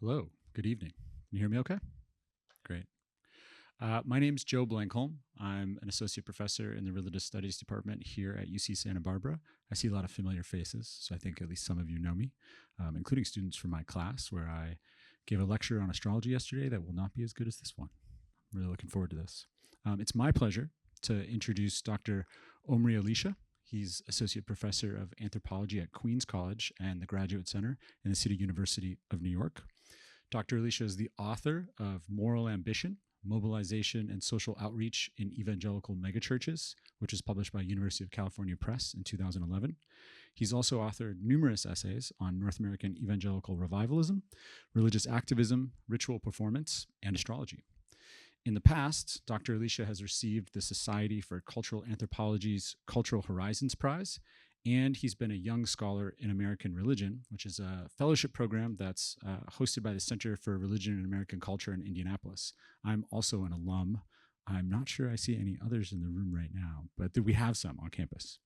Hello, good evening. Can you hear me okay? Great. My name's Joe Blankholm. I'm an associate professor in the Religious Studies Department here at UC Santa Barbara. I see a lot of familiar faces, so I think at least some of you know me, including students from my class where I gave a lecture on astrology yesterday that will not be as good as this one. I'm really looking forward to this. It's my pleasure to introduce Dr. Omri Elisha. He's Associate Professor of Anthropology at Queens College and the Graduate Center in the City University of New York. Dr. Elisha is the author of Moral Ambition, Mobilization and Social Outreach in Evangelical Megachurches, which is published by University of California Press in 2011. He's also authored numerous essays on North American evangelical revivalism, religious activism, ritual performance, and astrology. In the past, Dr. Elisha has received the Society for Cultural Anthropology's Cultural Horizons Prize, and he's been a young scholar in American religion, which is a fellowship program that's hosted by the Center for Religion and American Culture in Indianapolis. I'm also an alum. I'm not sure I see any others in the room right now, but we have some on campus.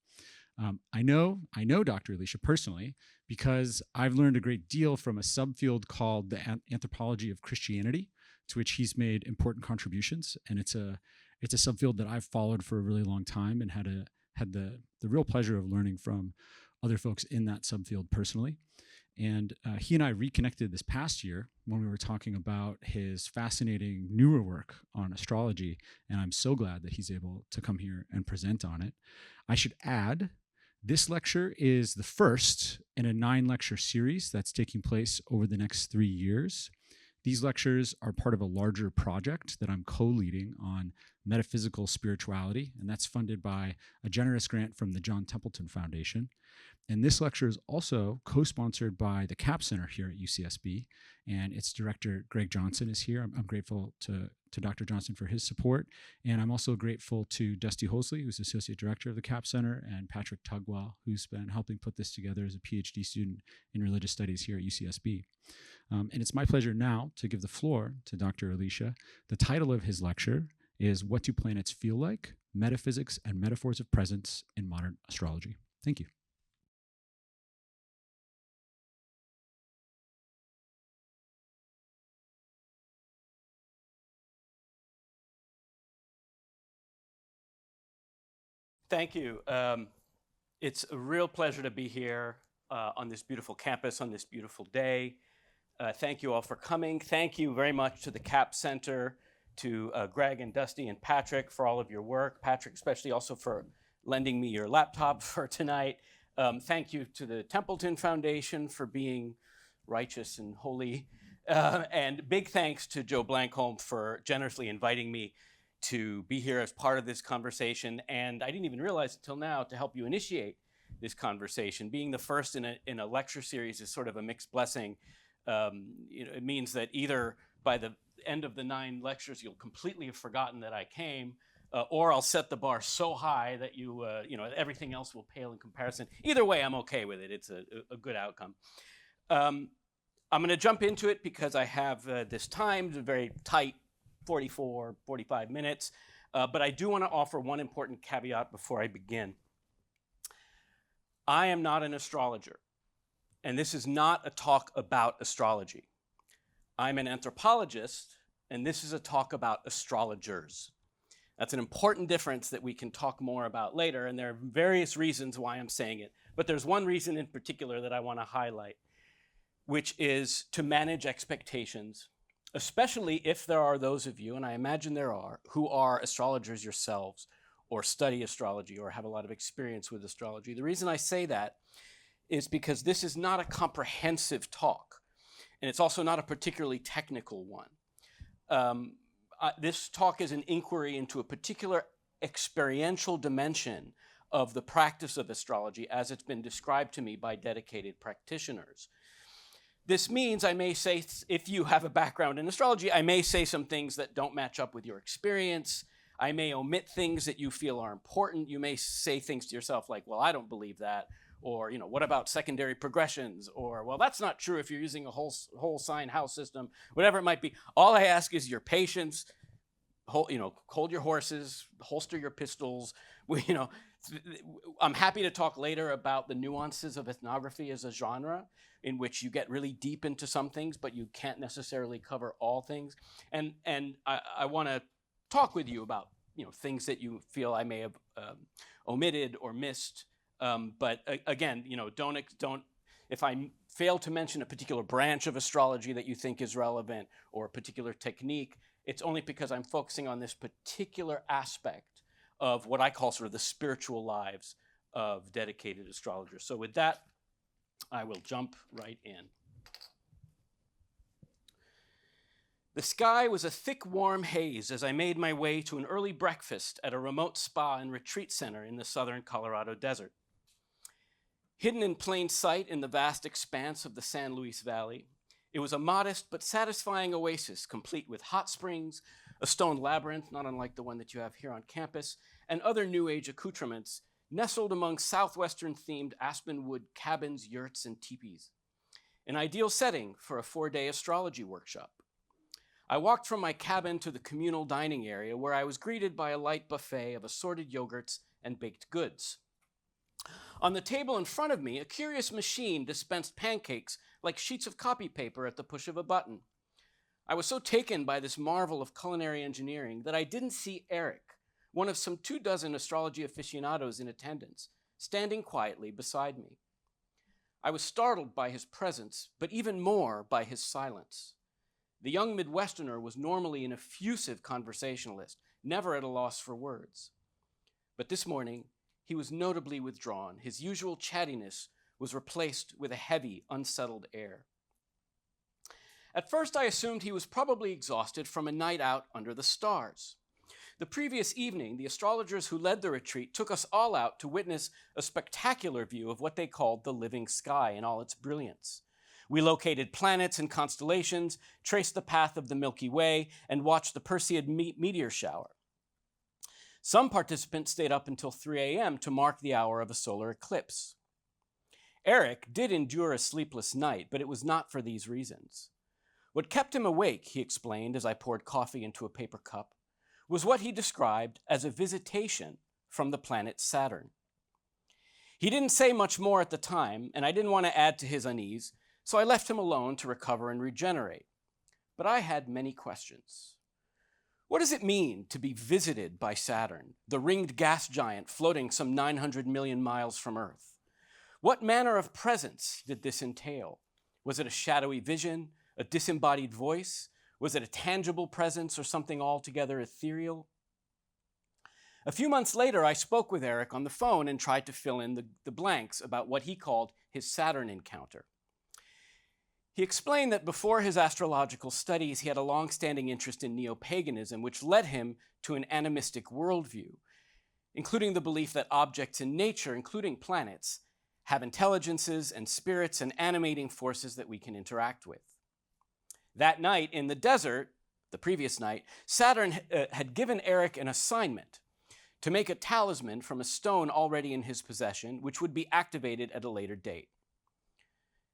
I know Dr. Elisha personally because I've learned a great deal from a subfield called the Anthropology of Christianity, to which he's made important contributions, and it's a subfield that I've followed for a really long time and had the real pleasure of learning from other folks in that subfield personally. And he and I reconnected this past year when we were talking about his fascinating newer work on astrology, and I'm so glad that he's able to come here and present on it. I should add, this lecture is the first in a 9-lecture series that's taking place over the next 3 years. These lectures are part of a larger project that I'm co-leading on metaphysical spirituality, and that's funded by a generous grant from the John Templeton Foundation. And this lecture is also co-sponsored by the CAP Center here at UCSB, and its director, Greg Johnson, is here. I'm grateful to Dr. Johnson for his support, and I'm also grateful to Dusty Hosley, who's Associate Director of the CAP Center, and Patrick Tugwell, who's been helping put this together as a PhD student in religious studies here at UCSB. And it's my pleasure now to give the floor to Dr. Elisha. The title of his lecture is What Do Planets Feel Like? Metaphysics and Metaphors of Presence in Modern Astrology. Thank you. Thank you. It's a real pleasure to be here on this beautiful campus on this beautiful day. Thank you all for coming. Thank you very much to the CAP Center, to Greg and Dusty and Patrick for all of your work. Patrick especially also for lending me your laptop for tonight. Thank you to the Templeton Foundation for being righteous and holy. And big thanks to Joe Blankholm for generously inviting me to be here as part of this conversation. And I didn't even realize until now to help you initiate this conversation. Being the first in a lecture series is sort of a mixed blessing. It means that either by the end of the 9 lectures, you'll completely have forgotten that I came, or I'll set the bar so high that everything else will pale in comparison. Either way, I'm okay with it. It's a good outcome. I'm going to jump into it because I have this timed, very tight 45 minutes. But I do want to offer one important caveat before I begin. I am not an astrologer, and this is not a talk about astrology. I'm an anthropologist, and this is a talk about astrologers. That's an important difference that we can talk more about later, and there are various reasons why I'm saying it. But there's one reason in particular that I want to highlight, which is to manage expectations, especially if there are those of you, and I imagine there are, who are astrologers yourselves or study astrology or have a lot of experience with astrology. The reason I say that is because this is not a comprehensive talk, and it's also not a particularly technical one. This talk is an inquiry into a particular experiential dimension of the practice of astrology as it's been described to me by dedicated practitioners. This means I may say, if you have a background in astrology, I may say some things that don't match up with your experience. I may omit things that you feel are important. You may say things to yourself like, well, I don't believe that. Or, what about secondary progressions? Or, well, that's not true if you're using a whole sign house system, whatever it might be. All I ask is your patience, hold your horses, holster your pistols, I'm happy to talk later about the nuances of ethnography as a genre, in which you get really deep into some things, but you can't necessarily cover all things. And I want to talk with you about things that you feel I may have omitted or missed. But again, don't if I fail to mention a particular branch of astrology that you think is relevant or a particular technique, it's only because I'm focusing on this particular aspect of what I call sort of the spiritual lives of dedicated astrologers. So with that, I will jump right in. The sky was a thick, warm haze as I made my way to an early breakfast at a remote spa and retreat center in the southern Colorado desert. Hidden in plain sight in the vast expanse of the San Luis Valley, it was a modest but satisfying oasis, complete with hot springs, a stone labyrinth, not unlike the one that you have here on campus, and other New Age accoutrements, nestled among southwestern-themed aspenwood cabins, yurts, and teepees. An ideal setting for a 4-day astrology workshop. I walked from my cabin to the communal dining area, where I was greeted by a light buffet of assorted yogurts and baked goods. On the table in front of me, a curious machine dispensed pancakes like sheets of copy paper at the push of a button. I was so taken by this marvel of culinary engineering that I didn't see Eric, one of some 24 astrology aficionados in attendance, standing quietly beside me. I was startled by his presence, but even more by his silence. The young Midwesterner was normally an effusive conversationalist, never at a loss for words. But this morning, he was notably withdrawn. His usual chattiness was replaced with a heavy, unsettled air. At first, I assumed he was probably exhausted from a night out under the stars. The previous evening, the astrologers who led the retreat took us all out to witness a spectacular view of what they called the living sky in all its brilliance. We located planets and constellations, traced the path of the Milky Way, and watched the Perseid meteor shower. Some participants stayed up until 3 a.m. to mark the hour of a solar eclipse. Eric did endure a sleepless night, but it was not for these reasons. What kept him awake, he explained as I poured coffee into a paper cup, was what he described as a visitation from the planet Saturn. He didn't say much more at the time, and I didn't want to add to his unease, so I left him alone to recover and regenerate. But I had many questions. What does it mean to be visited by Saturn, the ringed gas giant floating some 900 million miles from Earth? What manner of presence did this entail? Was it a shadowy vision, a disembodied voice? Was it a tangible presence or something altogether ethereal? A few months later, I spoke with Eric on the phone and tried to fill in the blanks about what he called his Saturn encounter. He explained that before his astrological studies, he had a long-standing interest in neo-paganism, which led him to an animistic worldview, including the belief that objects in nature, including planets, have intelligences and spirits and animating forces that we can interact with. That night in the desert, the previous night, Saturn had given Eric an assignment to make a talisman from a stone already in his possession, which would be activated at a later date.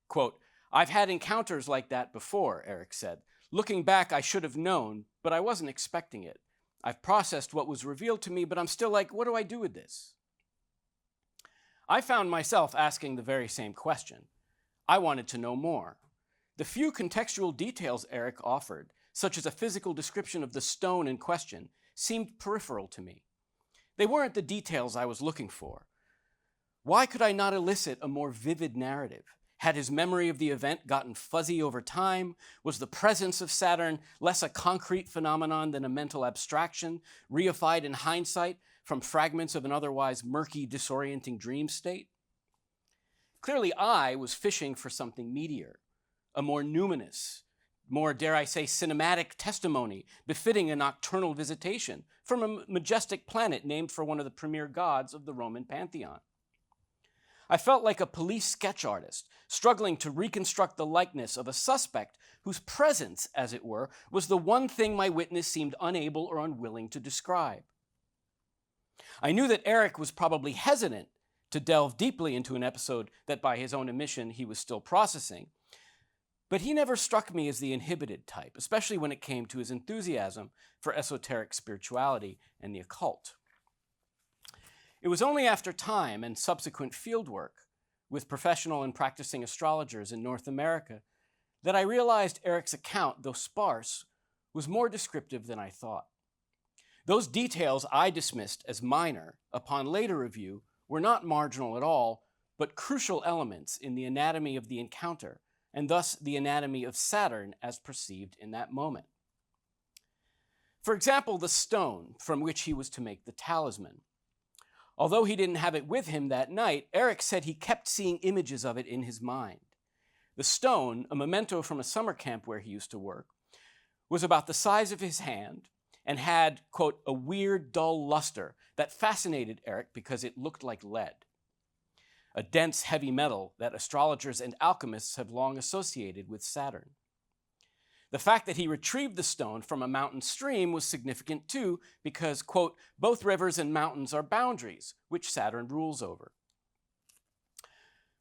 Quote, "I've had encounters like that before," Eric said. "Looking back, I should have known, but I wasn't expecting it. I've processed what was revealed to me, but I'm still like, what do I do with this?" I found myself asking the very same question. I wanted to know more. The few contextual details Eric offered, such as a physical description of the stone in question, seemed peripheral to me. They weren't the details I was looking for. Why could I not elicit a more vivid narrative? Had his memory of the event gotten fuzzy over time? Was the presence of Saturn less a concrete phenomenon than a mental abstraction, reified in hindsight from fragments of an otherwise murky, disorienting dream state? Clearly, I was fishing for something meatier, a more numinous, more, dare I say, cinematic testimony befitting a nocturnal visitation from a majestic planet named for one of the premier gods of the Roman pantheon. I felt like a police sketch artist, struggling to reconstruct the likeness of a suspect whose presence, as it were, was the one thing my witness seemed unable or unwilling to describe. I knew that Eric was probably hesitant to delve deeply into an episode that by his own admission he was still processing, but he never struck me as the inhibited type, especially when it came to his enthusiasm for esoteric spirituality and the occult. It was only after time and subsequent fieldwork with professional and practicing astrologers in North America that I realized Eric's account, though sparse, was more descriptive than I thought. Those details I dismissed as minor upon later review were not marginal at all, but crucial elements in the anatomy of the encounter, and thus the anatomy of Saturn as perceived in that moment. For example, the stone from which he was to make the talisman. Although he didn't have it with him that night, Eric said he kept seeing images of it in his mind. The stone, a memento from a summer camp where he used to work, was about the size of his hand and had, quote, a weird, dull luster that fascinated Eric because it looked like lead, a dense, heavy metal that astrologers and alchemists have long associated with Saturn. The fact that he retrieved the stone from a mountain stream was significant too because, quote, both rivers and mountains are boundaries which Saturn rules over.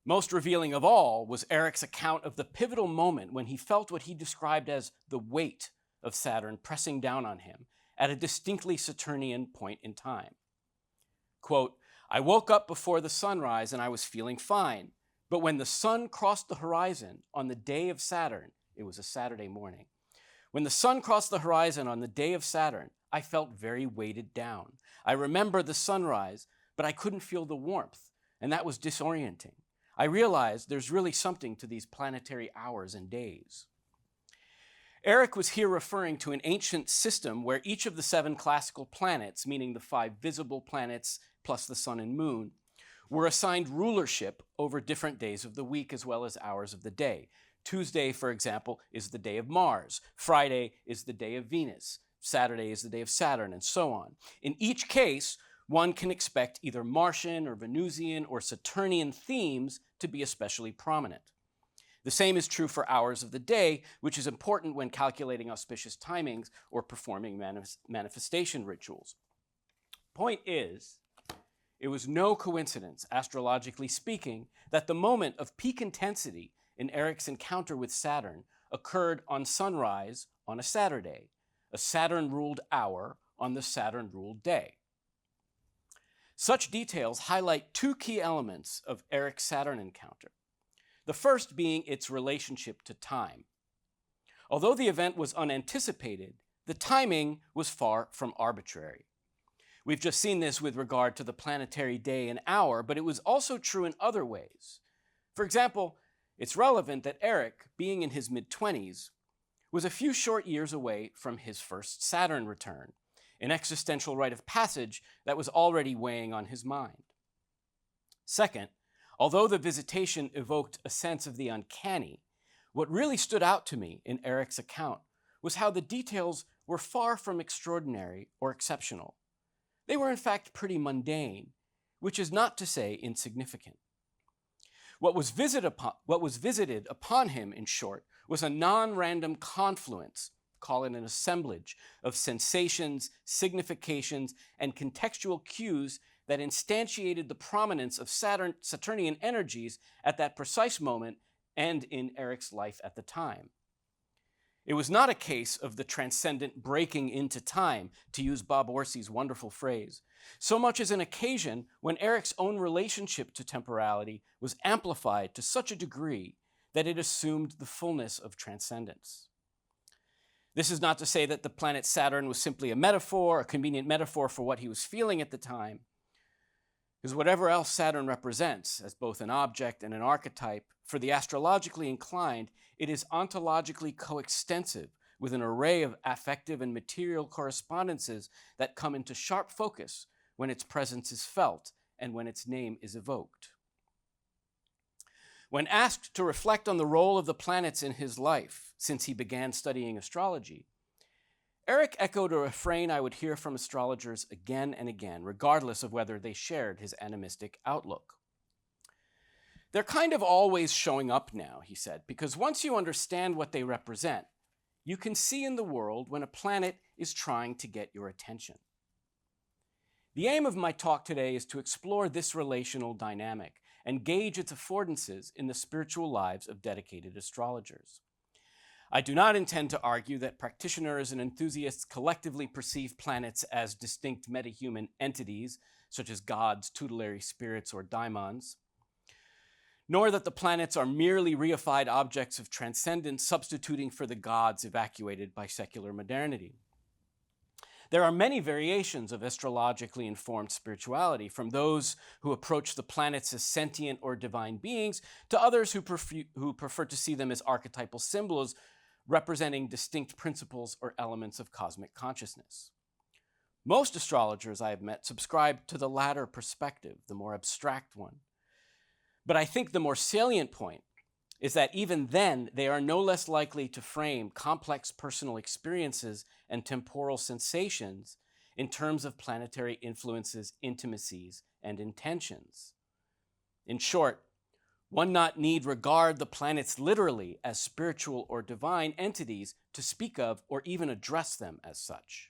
Most revealing of all was Eric's account of the pivotal moment when he felt what he described as the weight of Saturn pressing down on him at a distinctly Saturnian point in time. Quote, I woke up before the sunrise and I was feeling fine, but when the sun crossed the horizon on the day of Saturn, it was a Saturday morning, when the sun crossed the horizon on the day of Saturn, I felt very weighted down. I remember the sunrise, but I couldn't feel the warmth, and that was disorienting. I realized there's really something to these planetary hours and days. Eric was here referring to an ancient system where each of the 7 classical planets, meaning the 5 visible planets plus the sun and moon, were assigned rulership over different days of the week as well as hours of the day. Tuesday, for example, is the day of Mars. Friday is the day of Venus. Saturday is the day of Saturn, and so on. In each case, one can expect either Martian or Venusian or Saturnian themes to be especially prominent. The same is true for hours of the day, which is important when calculating auspicious timings or performing manifestation rituals. Point is, it was no coincidence, astrologically speaking, that the moment of peak intensity in Eric's encounter with Saturn occurred on sunrise on a Saturday, a Saturn-ruled hour on the Saturn-ruled day. Such details highlight 2 key elements of Eric's Saturn encounter. The first being its relationship to time. Although the event was unanticipated, the timing was far from arbitrary. We've just seen this with regard to the planetary day and hour, but it was also true in other ways. For example, it's relevant that Eric, being in his mid-20s, was a few short years away from his first Saturn return, an existential rite of passage that was already weighing on his mind. Second, although the visitation evoked a sense of the uncanny, what really stood out to me in Eric's account was how the details were far from extraordinary or exceptional. They were in fact pretty mundane, which is not to say insignificant. What was visited upon him, in short, was a non-random confluence, call it an assemblage, of sensations, significations, and contextual cues that instantiated the prominence of Saturnian energies at that precise moment and in Eric's life at the time. It was not a case of the transcendent breaking into time, to use Bob Orsi's wonderful phrase, so much as an occasion when Eric's own relationship to temporality was amplified to such a degree that it assumed the fullness of transcendence. This is not to say that the planet Saturn was simply a metaphor, a convenient metaphor for what he was feeling at the time, because whatever else Saturn represents as both an object and an archetype, for the astrologically inclined, it is ontologically coextensive with an array of affective and material correspondences that come into sharp focus when its presence is felt and when its name is evoked. When asked to reflect on the role of the planets in his life since he began studying astrology, Eric echoed a refrain I would hear from astrologers again and again, regardless of whether they shared his animistic outlook. They're kind of always showing up now, he said, because once you understand what they represent, you can see in the world when a planet is trying to get your attention. The aim of my talk today is to explore this relational dynamic and gauge its affordances in the spiritual lives of dedicated astrologers. I do not intend to argue that practitioners and enthusiasts collectively perceive planets as distinct metahuman entities, such as gods, tutelary spirits, or daimons, nor that the planets are merely reified objects of transcendence substituting for the gods evacuated by secular modernity. There are many variations of astrologically informed spirituality, from those who approach the planets as sentient or divine beings to others who prefer to see them as archetypal symbols representing distinct principles or elements of cosmic consciousness. Most astrologers I have met subscribe to the latter perspective, the more abstract one. But I think the more salient point is that even then, they are no less likely to frame complex personal experiences and temporal sensations in terms of planetary influences, intimacies, and intentions. In short, one need regard the planets literally as spiritual or divine entities to speak of or even address them as such.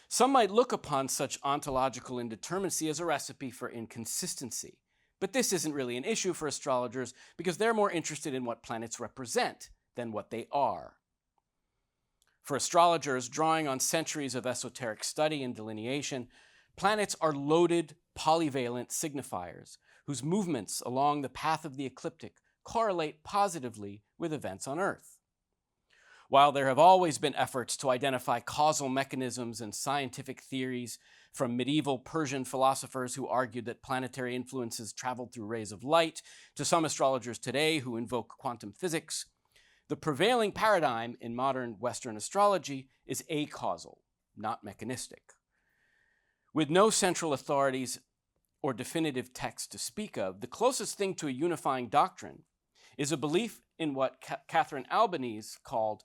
Some might look upon such ontological indeterminacy as a recipe for inconsistency, but this isn't really an issue for astrologers because they're more interested in what planets represent than what they are. For astrologers, drawing on centuries of esoteric study and delineation, planets are loaded, polyvalent signifiers whose movements along the path of the ecliptic correlate positively with events on Earth. While there have always been efforts to identify causal mechanisms and scientific theories from medieval Persian philosophers who argued that planetary influences traveled through rays of light to some astrologers today who invoke quantum physics, the prevailing paradigm in modern Western astrology is acausal, not mechanistic. With no central authorities or definitive text to speak of, the closest thing to a unifying doctrine is a belief in what Catherine Albanese called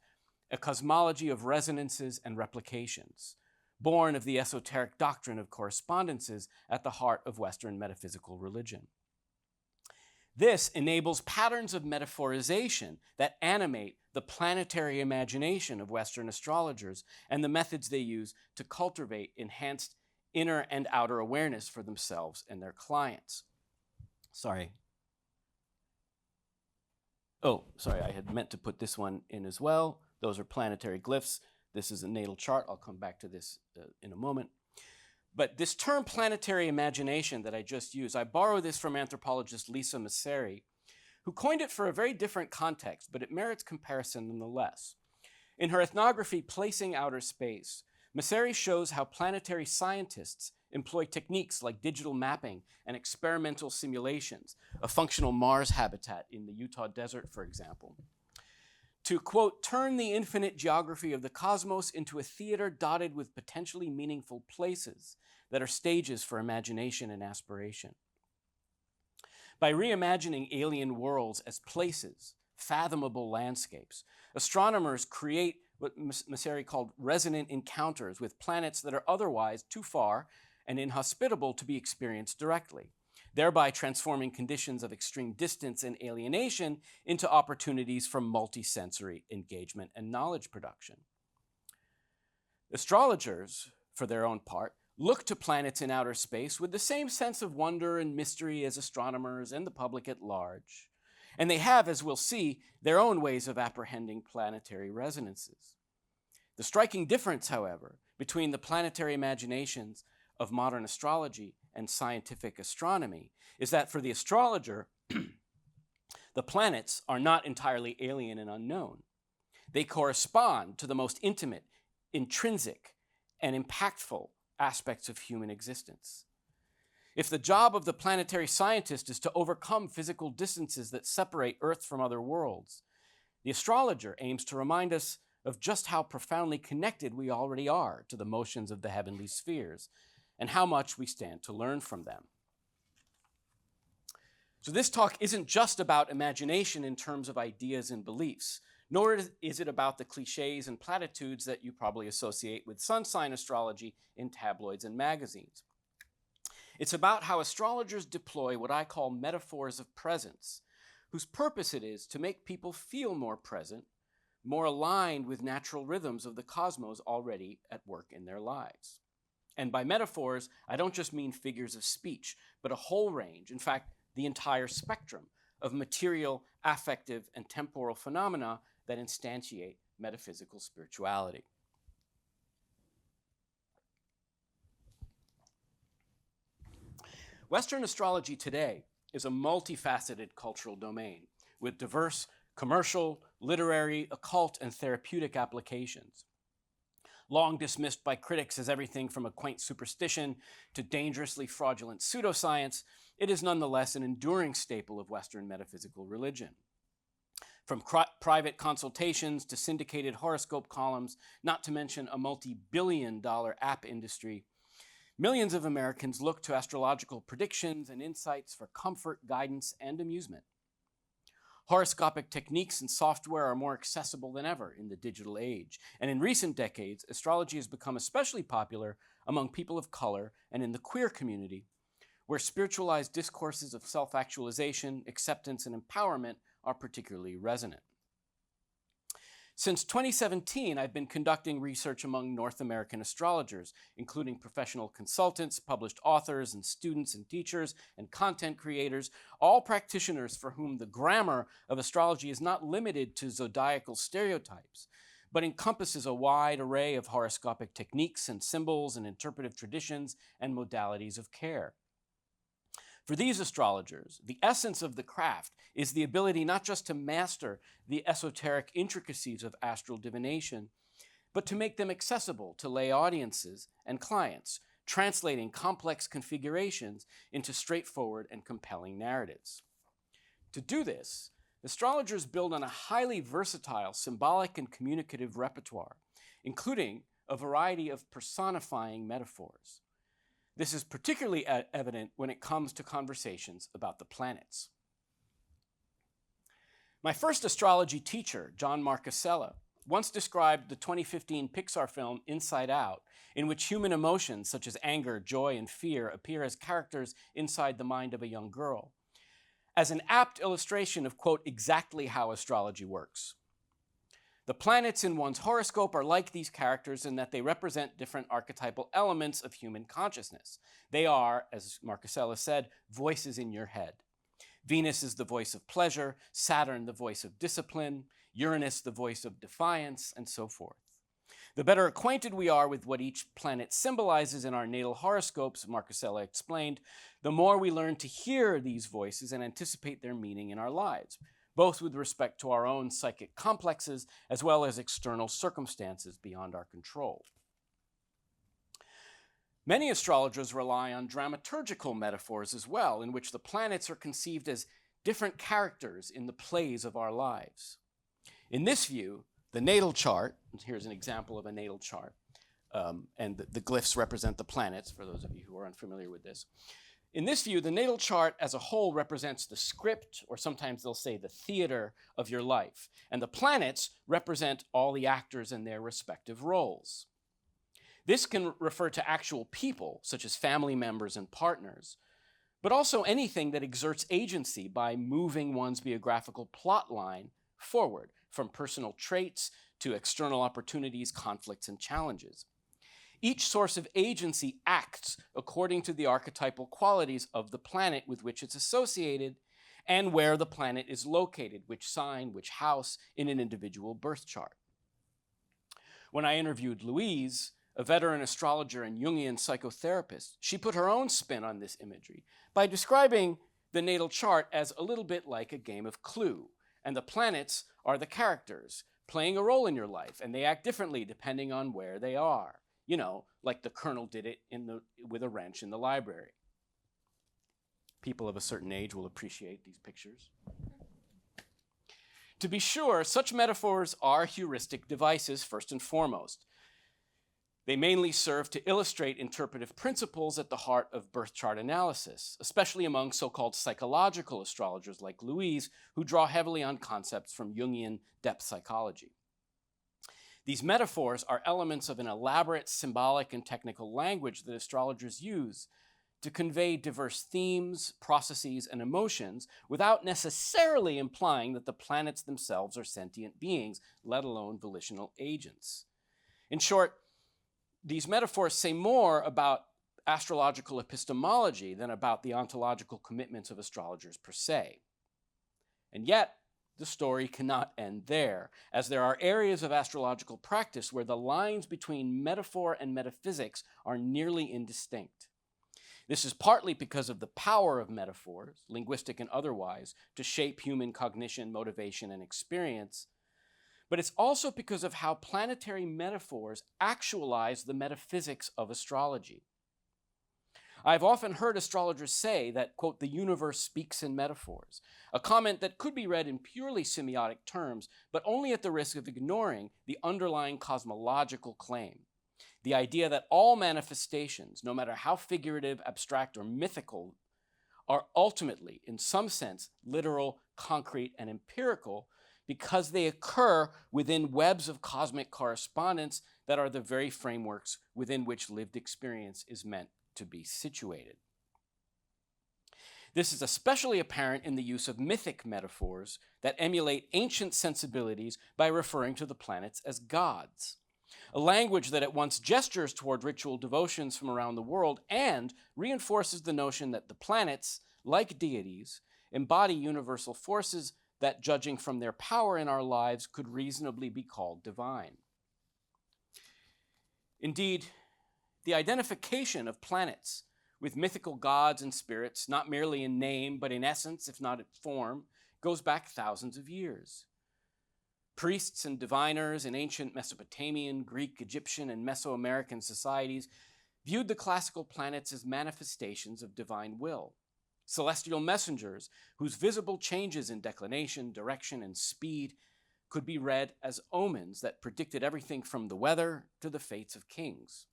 a cosmology of resonances and replications, born of the esoteric doctrine of correspondences at the heart of Western metaphysical religion. This enables patterns of metaphorization that animate the planetary imagination of Western astrologers and the methods they use to cultivate enhanced inner and outer awareness for themselves and their clients. Sorry, I had meant to put this one in as well. Those are planetary glyphs. This is a natal chart. I'll come back to this in a moment. But this term planetary imagination that I just used, I borrow this from anthropologist Lisa Messeri, who coined it for a very different context, but it merits comparison nonetheless. In her ethnography, Placing Outer Space, Messeri shows how planetary scientists employ techniques like digital mapping and experimental simulations, a functional Mars habitat in the Utah desert, for example, to, quote, turn the infinite geography of the cosmos into a theater dotted with potentially meaningful places that are stages for imagination and aspiration. By reimagining alien worlds as places, fathomable landscapes, astronomers create what Messeri called resonant encounters with planets that are otherwise too far and inhospitable to be experienced directly, thereby transforming conditions of extreme distance and alienation into opportunities for multisensory engagement and knowledge production. Astrologers, for their own part, look to planets in outer space with the same sense of wonder and mystery as astronomers and the public at large. And they have, as we'll see, their own ways of apprehending planetary resonances. The striking difference, however, between the planetary imaginations of modern astrology and scientific astronomy is that for the astrologer, the planets are not entirely alien and unknown. They correspond to the most intimate, intrinsic, and impactful aspects of human existence. If the job of the planetary scientist is to overcome physical distances that separate Earth from other worlds, the astrologer aims to remind us of just how profoundly connected we already are to the motions of the heavenly spheres and how much we stand to learn from them. So this talk isn't just about imagination in terms of ideas and beliefs, nor is it about the cliches and platitudes that you probably associate with sun sign astrology in tabloids and magazines. It's about how astrologers deploy what I call metaphors of presence, whose purpose it is to make people feel more present, more aligned with natural rhythms of the cosmos already at work in their lives. And by metaphors, I don't just mean figures of speech, but a whole range, in fact, the entire spectrum of material, affective, and temporal phenomena that instantiate metaphysical spirituality. Western astrology today is a multifaceted cultural domain with diverse commercial, literary, occult, and therapeutic applications. Long dismissed by critics as everything from a quaint superstition to dangerously fraudulent pseudoscience, it is nonetheless an enduring staple of Western metaphysical religion. From private consultations to syndicated horoscope columns, not to mention a multi-billion-dollar app industry, millions of Americans look to astrological predictions and insights for comfort, guidance, and amusement. Horoscopic techniques and software are more accessible than ever in the digital age, and in recent decades, astrology has become especially popular among people of color and in the queer community, where spiritualized discourses of self-actualization, acceptance, and empowerment are particularly resonant. Since 2017, I've been conducting research among North American astrologers, including professional consultants, published authors, and students and teachers and content creators, all practitioners for whom the grammar of astrology is not limited to zodiacal stereotypes, but encompasses a wide array of horoscopic techniques and symbols and interpretive traditions and modalities of care. For these astrologers, the essence of the craft is the ability not just to master the esoteric intricacies of astral divination, but to make them accessible to lay audiences and clients, translating complex configurations into straightforward and compelling narratives. To do this, astrologers build on a highly versatile symbolic and communicative repertoire, including a variety of personifying metaphors. This is particularly evident when it comes to conversations about the planets. My first astrology teacher, John Marcusella, once described the 2015 Pixar film Inside Out, in which human emotions such as anger, joy, and fear appear as characters inside the mind of a young girl, as an apt illustration of, quote, exactly how astrology works. The planets in one's horoscope are like these characters in that they represent different archetypal elements of human consciousness. They are, as Marcusella said, voices in your head. Venus is the voice of pleasure, Saturn the voice of discipline, Uranus the voice of defiance, and so forth. The better acquainted we are with what each planet symbolizes in our natal horoscopes, Marcusella explained, the more we learn to hear these voices and anticipate their meaning in our lives, both with respect to our own psychic complexes as well as external circumstances beyond our control. Many astrologers rely on dramaturgical metaphors as well, in which the planets are conceived as different characters in the plays of our lives. In this view, the natal chart, here's an example of a natal chart, and the glyphs represent the planets, for those of you who are unfamiliar with this. In this view, the natal chart as a whole represents the script, or sometimes they'll say the theater of your life, and the planets represent all the actors in their respective roles. This can refer to actual people, such as family members and partners, but also anything that exerts agency by moving one's biographical plot line forward, from personal traits to external opportunities, conflicts, and challenges. Each source of agency acts according to the archetypal qualities of the planet with which it's associated and where the planet is located, which sign, which house in an individual birth chart. When I interviewed Louise, a veteran astrologer and Jungian psychotherapist, she put her own spin on this imagery by describing the natal chart as a little bit like a game of Clue, and the planets are the characters playing a role in your life, and they act differently depending on where they are. You know, like the colonel did it with a wrench in the library. People of a certain age will appreciate these pictures. To be sure, such metaphors are heuristic devices first and foremost. They mainly serve to illustrate interpretive principles at the heart of birth chart analysis, especially among so-called psychological astrologers like Louise, who draw heavily on concepts from Jungian depth psychology. These metaphors are elements of an elaborate symbolic and technical language that astrologers use to convey diverse themes, processes, and emotions without necessarily implying that the planets themselves are sentient beings, let alone volitional agents. In short, these metaphors say more about astrological epistemology than about the ontological commitments of astrologers per se. And yet, the story cannot end there, as there are areas of astrological practice where the lines between metaphor and metaphysics are nearly indistinct. This is partly because of the power of metaphors, linguistic and otherwise, to shape human cognition, motivation, and experience. But it's also because of how planetary metaphors actualize the metaphysics of astrology. I've often heard astrologers say that, quote, the universe speaks in metaphors, a comment that could be read in purely semiotic terms, but only at the risk of ignoring the underlying cosmological claim. The idea that all manifestations, no matter how figurative, abstract, or mythical, are ultimately, in some sense, literal, concrete, and empirical because they occur within webs of cosmic correspondence that are the very frameworks within which lived experience is meant to be situated. This is especially apparent in the use of mythic metaphors that emulate ancient sensibilities by referring to the planets as gods. A language that at once gestures toward ritual devotions from around the world and reinforces the notion that the planets, like deities, embody universal forces that, judging from their power in our lives, could reasonably be called divine. Indeed, the identification of planets with mythical gods and spirits, not merely in name, but in essence, if not in form, goes back thousands of years. Priests and diviners in ancient Mesopotamian, Greek, Egyptian, and Mesoamerican societies viewed the classical planets as manifestations of divine will, celestial messengers whose visible changes in declination, direction, and speed could be read as omens that predicted everything from the weather to the fates of kings.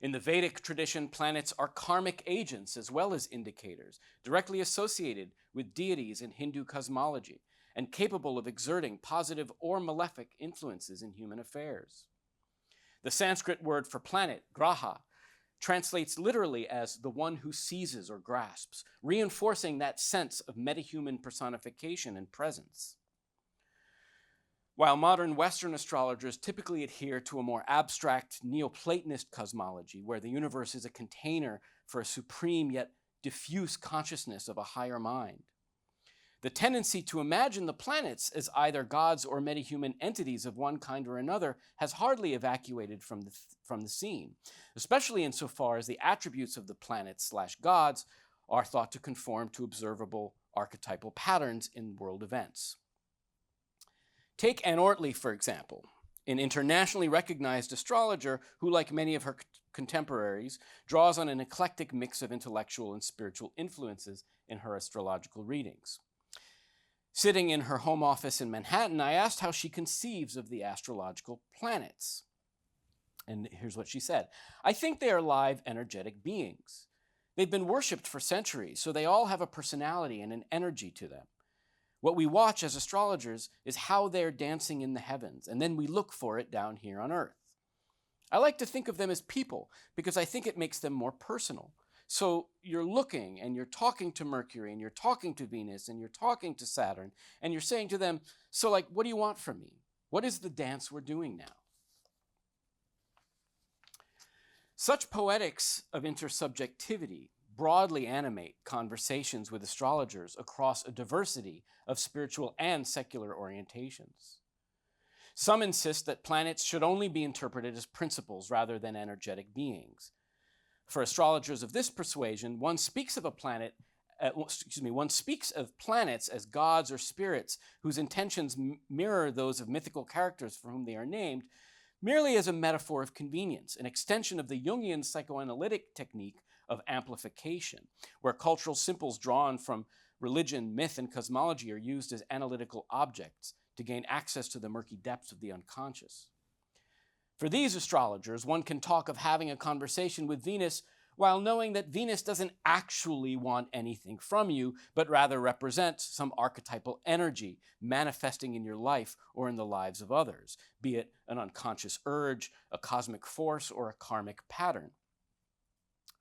In the Vedic tradition, planets are karmic agents as well as indicators, directly associated with deities in Hindu cosmology, and capable of exerting positive or malefic influences in human affairs. The Sanskrit word for planet, graha, translates literally as the one who seizes or grasps, reinforcing that sense of metahuman personification and presence. While modern Western astrologers typically adhere to a more abstract Neoplatonist cosmology, where the universe is a container for a supreme yet diffuse consciousness of a higher mind, the tendency to imagine the planets as either gods or metahuman entities of one kind or another has hardly evacuated from the scene, especially insofar as the attributes of the planets/gods are thought to conform to observable archetypal patterns in world events. Take Anne Ortley, for example, an internationally recognized astrologer who, like many of her contemporaries, draws on an eclectic mix of intellectual and spiritual influences in her astrological readings. Sitting in her home office in Manhattan, I asked how she conceives of the astrological planets. And here's what she said. I think they are live, energetic beings. They've been worshipped for centuries, so they all have a personality and an energy to them. What we watch as astrologers is how they're dancing in the heavens, and then we look for it down here on Earth. I like to think of them as people because I think it makes them more personal. So you're looking and you're talking to Mercury and you're talking to Venus and you're talking to Saturn and you're saying to them, so like, what do you want from me? What is the dance we're doing now? Such poetics of intersubjectivity broadly animate conversations with astrologers across a diversity of spiritual and secular orientations. Some insist that planets should only be interpreted as principles rather than energetic beings. For astrologers of this persuasion, one speaks of planets as gods or spirits whose intentions mirror those of mythical characters for whom they are named, merely as a metaphor of convenience, an extension of the Jungian psychoanalytic technique of amplification, where cultural symbols drawn from religion, myth, and cosmology are used as analytical objects to gain access to the murky depths of the unconscious. For these astrologers, one can talk of having a conversation with Venus while knowing that Venus doesn't actually want anything from you, but rather represents some archetypal energy manifesting in your life or in the lives of others, be it an unconscious urge, a cosmic force, or a karmic pattern.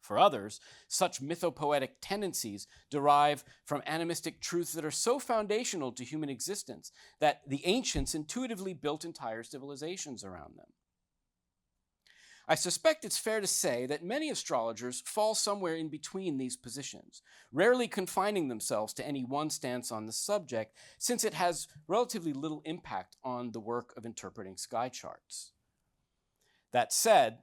For others, such mythopoetic tendencies derive from animistic truths that are so foundational to human existence that the ancients intuitively built entire civilizations around them. I suspect it's fair to say that many astrologers fall somewhere in between these positions, rarely confining themselves to any one stance on the subject, since it has relatively little impact on the work of interpreting sky charts. That said,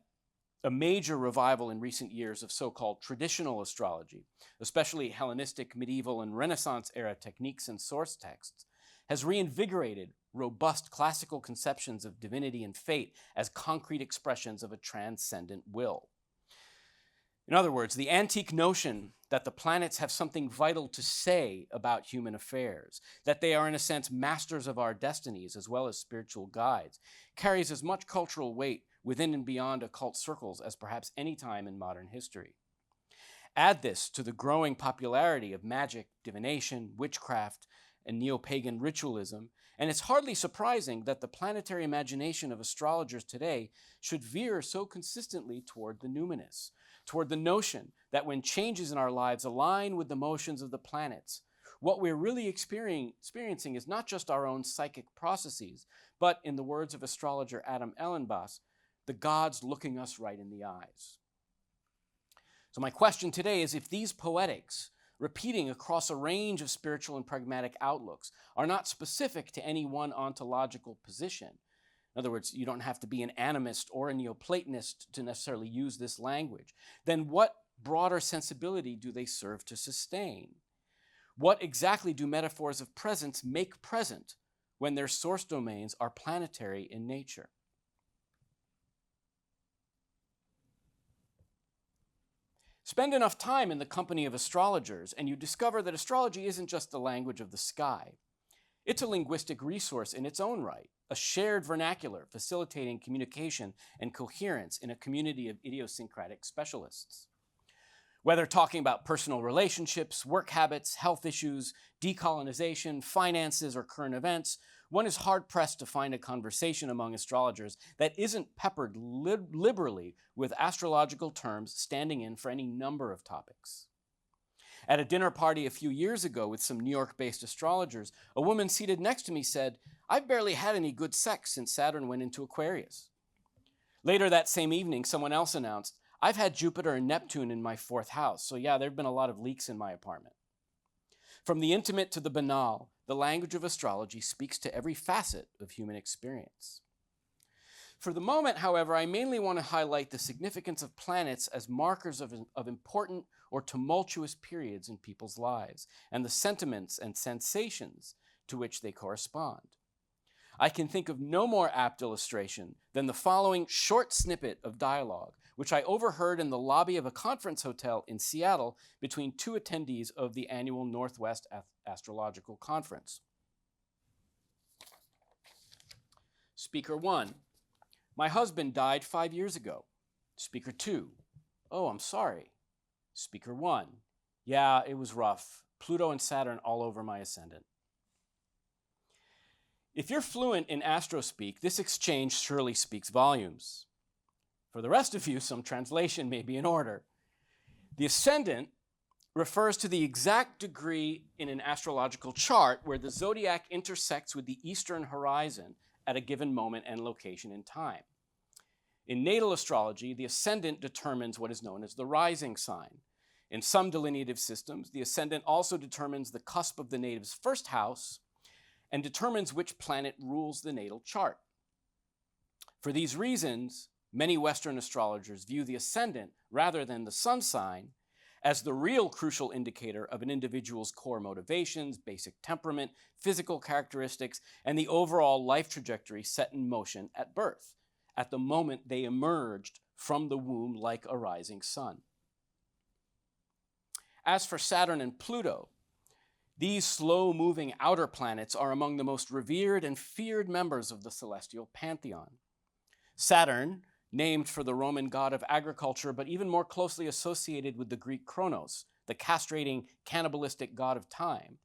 a major revival in recent years of so-called traditional astrology, especially Hellenistic, medieval, and Renaissance era techniques and source texts, has reinvigorated robust classical conceptions of divinity and fate as concrete expressions of a transcendent will. In other words, the antique notion that the planets have something vital to say about human affairs, that they are in a sense masters of our destinies as well as spiritual guides, carries as much cultural weight within and beyond occult circles as perhaps any time in modern history. Add this to the growing popularity of magic, divination, witchcraft, and neo-pagan ritualism, and it's hardly surprising that the planetary imagination of astrologers today should veer so consistently toward the numinous, toward the notion that when changes in our lives align with the motions of the planets, what we're really experiencing is not just our own psychic processes, but, in the words of astrologer Adam Ellenbas, the gods looking us right in the eyes. So my question today is, if these poetics, repeating across a range of spiritual and pragmatic outlooks, are not specific to any one ontological position, in other words, you don't have to be an animist or a Neoplatonist to necessarily use this language, then what broader sensibility do they serve to sustain? What exactly do metaphors of presence make present when their source domains are planetary in nature? Spend enough time in the company of astrologers, and you discover that astrology isn't just the language of the sky. It's a linguistic resource in its own right, a shared vernacular facilitating communication and coherence in a community of idiosyncratic specialists. Whether talking about personal relationships, work habits, health issues, decolonization, finances, or current events, one is hard-pressed to find a conversation among astrologers that isn't peppered liberally with astrological terms standing in for any number of topics. At a dinner party a few years ago with some New York-based astrologers, a woman seated next to me said, "I've barely had any good sex since Saturn went into Aquarius." Later that same evening, someone else announced, "I've had Jupiter and Neptune in my 4th house, so yeah, there have been a lot of leaks in my apartment." From the intimate to the banal, the language of astrology speaks to every facet of human experience. For the moment, however, I mainly want to highlight the significance of planets as markers of important or tumultuous periods in people's lives, and the sentiments and sensations to which they correspond. I can think of no more apt illustration than the following short snippet of dialogue, which I overheard in the lobby of a conference hotel in Seattle between two attendees of the annual Northwest Astrological Conference. Speaker 1, "My husband died 5 years ago." Speaker 2, "Oh, I'm sorry." Speaker 1, "Yeah, it was rough. Pluto and Saturn all over my ascendant." If you're fluent in astrospeak, this exchange surely speaks volumes. For the rest of you, some translation may be in order. The ascendant refers to the exact degree in an astrological chart where the zodiac intersects with the eastern horizon at a given moment and location in time. In natal astrology, the ascendant determines what is known as the rising sign. In some delineative systems, the ascendant also determines the cusp of the native's 1st house and determines which planet rules the natal chart. For these reasons, many Western astrologers view the ascendant, rather than the sun sign, as the real crucial indicator of an individual's core motivations, basic temperament, physical characteristics, and the overall life trajectory set in motion at birth, at the moment they emerged from the womb like a rising sun. As for Saturn and Pluto, these slow-moving outer planets are among the most revered and feared members of the celestial pantheon. Saturn, named for the Roman god of agriculture, but even more closely associated with the Greek Kronos, the castrating, cannibalistic god of time,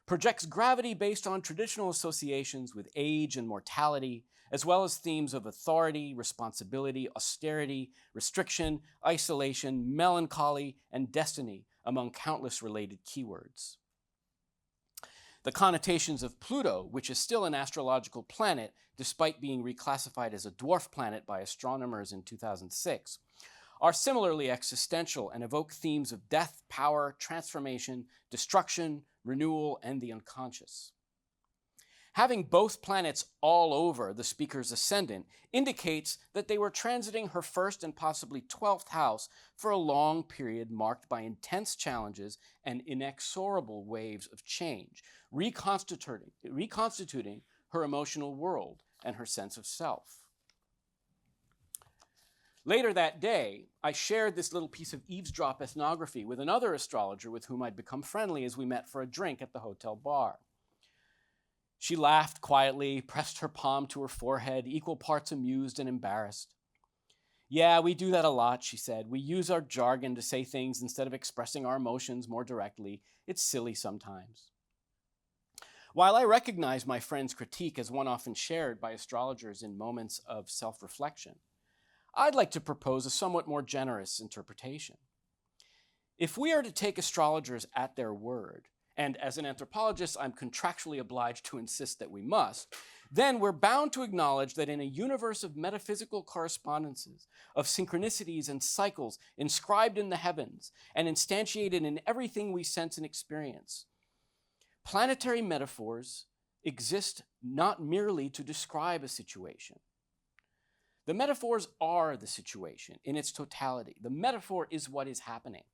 projects gravity based on traditional associations with age and mortality, as well as themes of authority, responsibility, austerity, restriction, isolation, melancholy, and destiny, among countless related keywords. The connotations of Pluto, which is still an astrological planet, despite being reclassified as a dwarf planet by astronomers in 2006, are similarly existential and evoke themes of death, power, transformation, destruction, renewal, and the unconscious. Having both planets all over the speaker's ascendant indicates that they were transiting her first and possibly 12th house for a long period marked by intense challenges and inexorable waves of change, reconstituting her emotional world and her sense of self. Later that day, I shared this little piece of eavesdrop ethnography with another astrologer with whom I'd become friendly as we met for a drink at the hotel bar. She laughed quietly, pressed her palm to her forehead, equal parts amused and embarrassed. "Yeah, we do that a lot," she said. "We use our jargon to say things instead of expressing our emotions more directly. It's silly sometimes." While I recognize my friend's critique as one often shared by astrologers in moments of self-reflection, I'd like to propose a somewhat more generous interpretation. If we are to take astrologers at their word, and as an anthropologist, I'm contractually obliged to insist that we must, then we're bound to acknowledge that in a universe of metaphysical correspondences, of synchronicities and cycles inscribed in the heavens and instantiated in everything we sense and experience, planetary metaphors exist not merely to describe a situation. The metaphors are the situation in its totality. The metaphor is what is happening.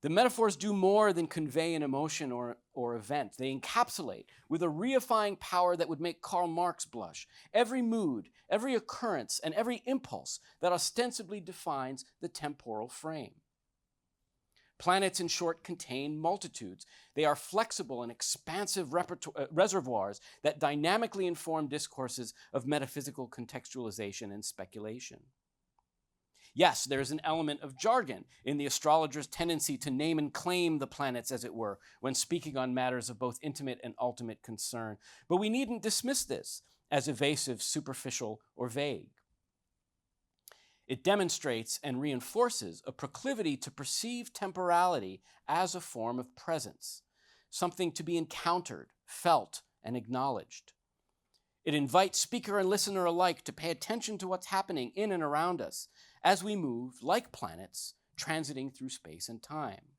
The metaphors do more than convey an emotion or event. They encapsulate, with a reifying power that would make Karl Marx blush, every mood, every occurrence, and every impulse that ostensibly defines the temporal frame. Planets, in short, contain multitudes. They are flexible and expansive reservoirs that dynamically inform discourses of metaphysical contextualization and speculation. Yes, there's an element of jargon in the astrologer's tendency to name and claim the planets, as it were, when speaking on matters of both intimate and ultimate concern. But we needn't dismiss this as evasive, superficial, or vague. It demonstrates and reinforces a proclivity to perceive temporality as a form of presence, something to be encountered, felt, and acknowledged. It invites speaker and listener alike to pay attention to what's happening in and around us as we move, like planets, transiting through space and time.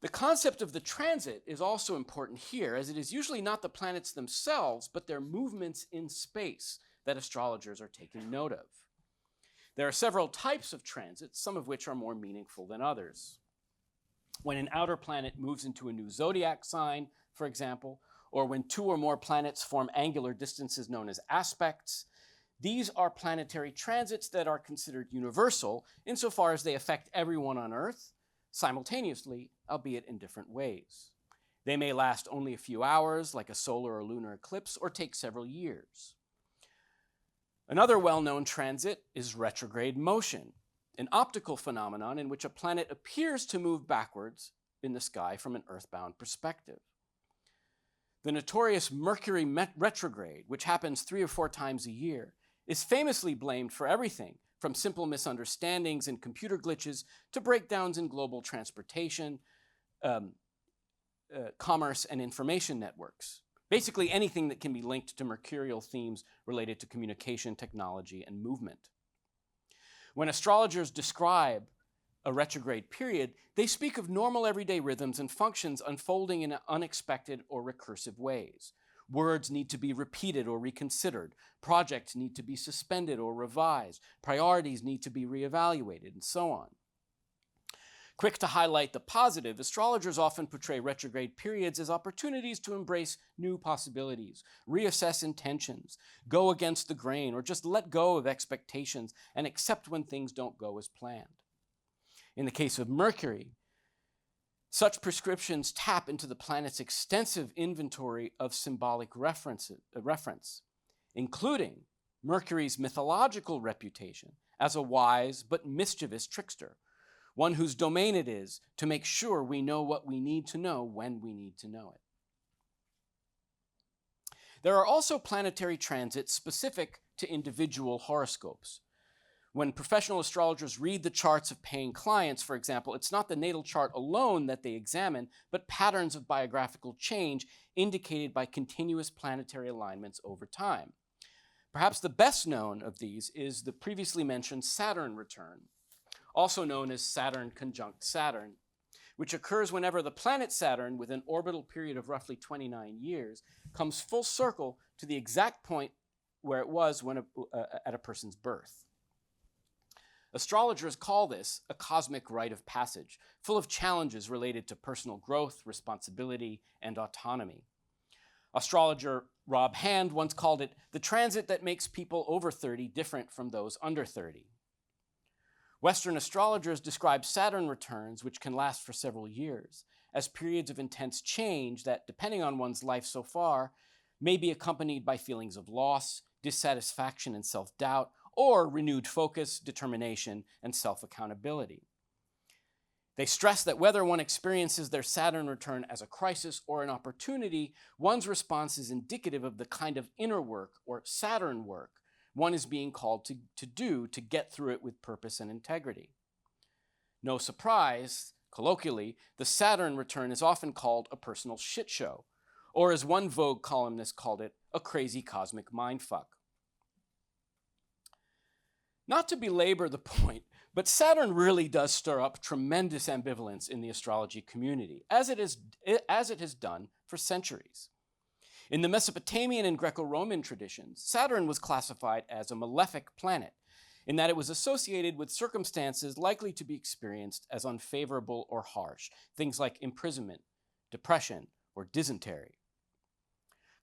The concept of the transit is also important here, as it is usually not the planets themselves, but their movements in space that astrologers are taking note of. There are several types of transits, some of which are more meaningful than others. When an outer planet moves into a new zodiac sign, for example, or when two or more planets form angular distances known as aspects, these are planetary transits that are considered universal insofar as they affect everyone on Earth simultaneously, albeit in different ways. They may last only a few hours, like a solar or lunar eclipse, or take several years. Another well-known transit is retrograde motion, an optical phenomenon in which a planet appears to move backwards in the sky from an earthbound perspective. The notorious Mercury retrograde, which happens 3 or 4 times a year, is famously blamed for everything from simple misunderstandings and computer glitches to breakdowns in global transportation, commerce, and information networks. Basically anything that can be linked to mercurial themes related to communication, technology, and movement. When astrologers describe a retrograde period, they speak of normal everyday rhythms and functions unfolding in unexpected or recursive ways. Words need to be repeated or reconsidered. Projects need to be suspended or revised. Priorities need to be reevaluated, and so on. Quick to highlight the positive, astrologers often portray retrograde periods as opportunities to embrace new possibilities, reassess intentions, go against the grain, or just let go of expectations and accept when things don't go as planned. In the case of Mercury, such prescriptions tap into the planet's extensive inventory of symbolic reference, including Mercury's mythological reputation as a wise but mischievous trickster, one whose domain it is to make sure we know what we need to know when we need to know it. There are also planetary transits specific to individual horoscopes. When professional astrologers read the charts of paying clients, for example, it's not the natal chart alone that they examine, but patterns of biographical change indicated by continuous planetary alignments over time. Perhaps the best known of these is the previously mentioned Saturn return, also known as Saturn conjunct Saturn, which occurs whenever the planet Saturn, with an orbital period of roughly 29 years, comes full circle to the exact point where it was when at a person's birth. Astrologers call this a cosmic rite of passage, full of challenges related to personal growth, responsibility, and autonomy. Astrologer Rob Hand once called it the transit that makes people over 30 different from those under 30. Western astrologers describe Saturn returns, which can last for several years, as periods of intense change that, depending on one's life so far, may be accompanied by feelings of loss, dissatisfaction, and self-doubt, or renewed focus, determination, and self-accountability. They stress that whether one experiences their Saturn return as a crisis or an opportunity, one's response is indicative of the kind of inner work, or Saturn work, one is being called to do to get through it with purpose and integrity. No surprise, colloquially, the Saturn return is often called a personal shit show, or as one Vogue columnist called it, a crazy cosmic mindfuck. Not to belabor the point, but Saturn really does stir up tremendous ambivalence in the astrology community, as it has done for centuries. In the Mesopotamian and Greco-Roman traditions, Saturn was classified as a malefic planet, in that it was associated with circumstances likely to be experienced as unfavorable or harsh, things like imprisonment, depression, or dysentery.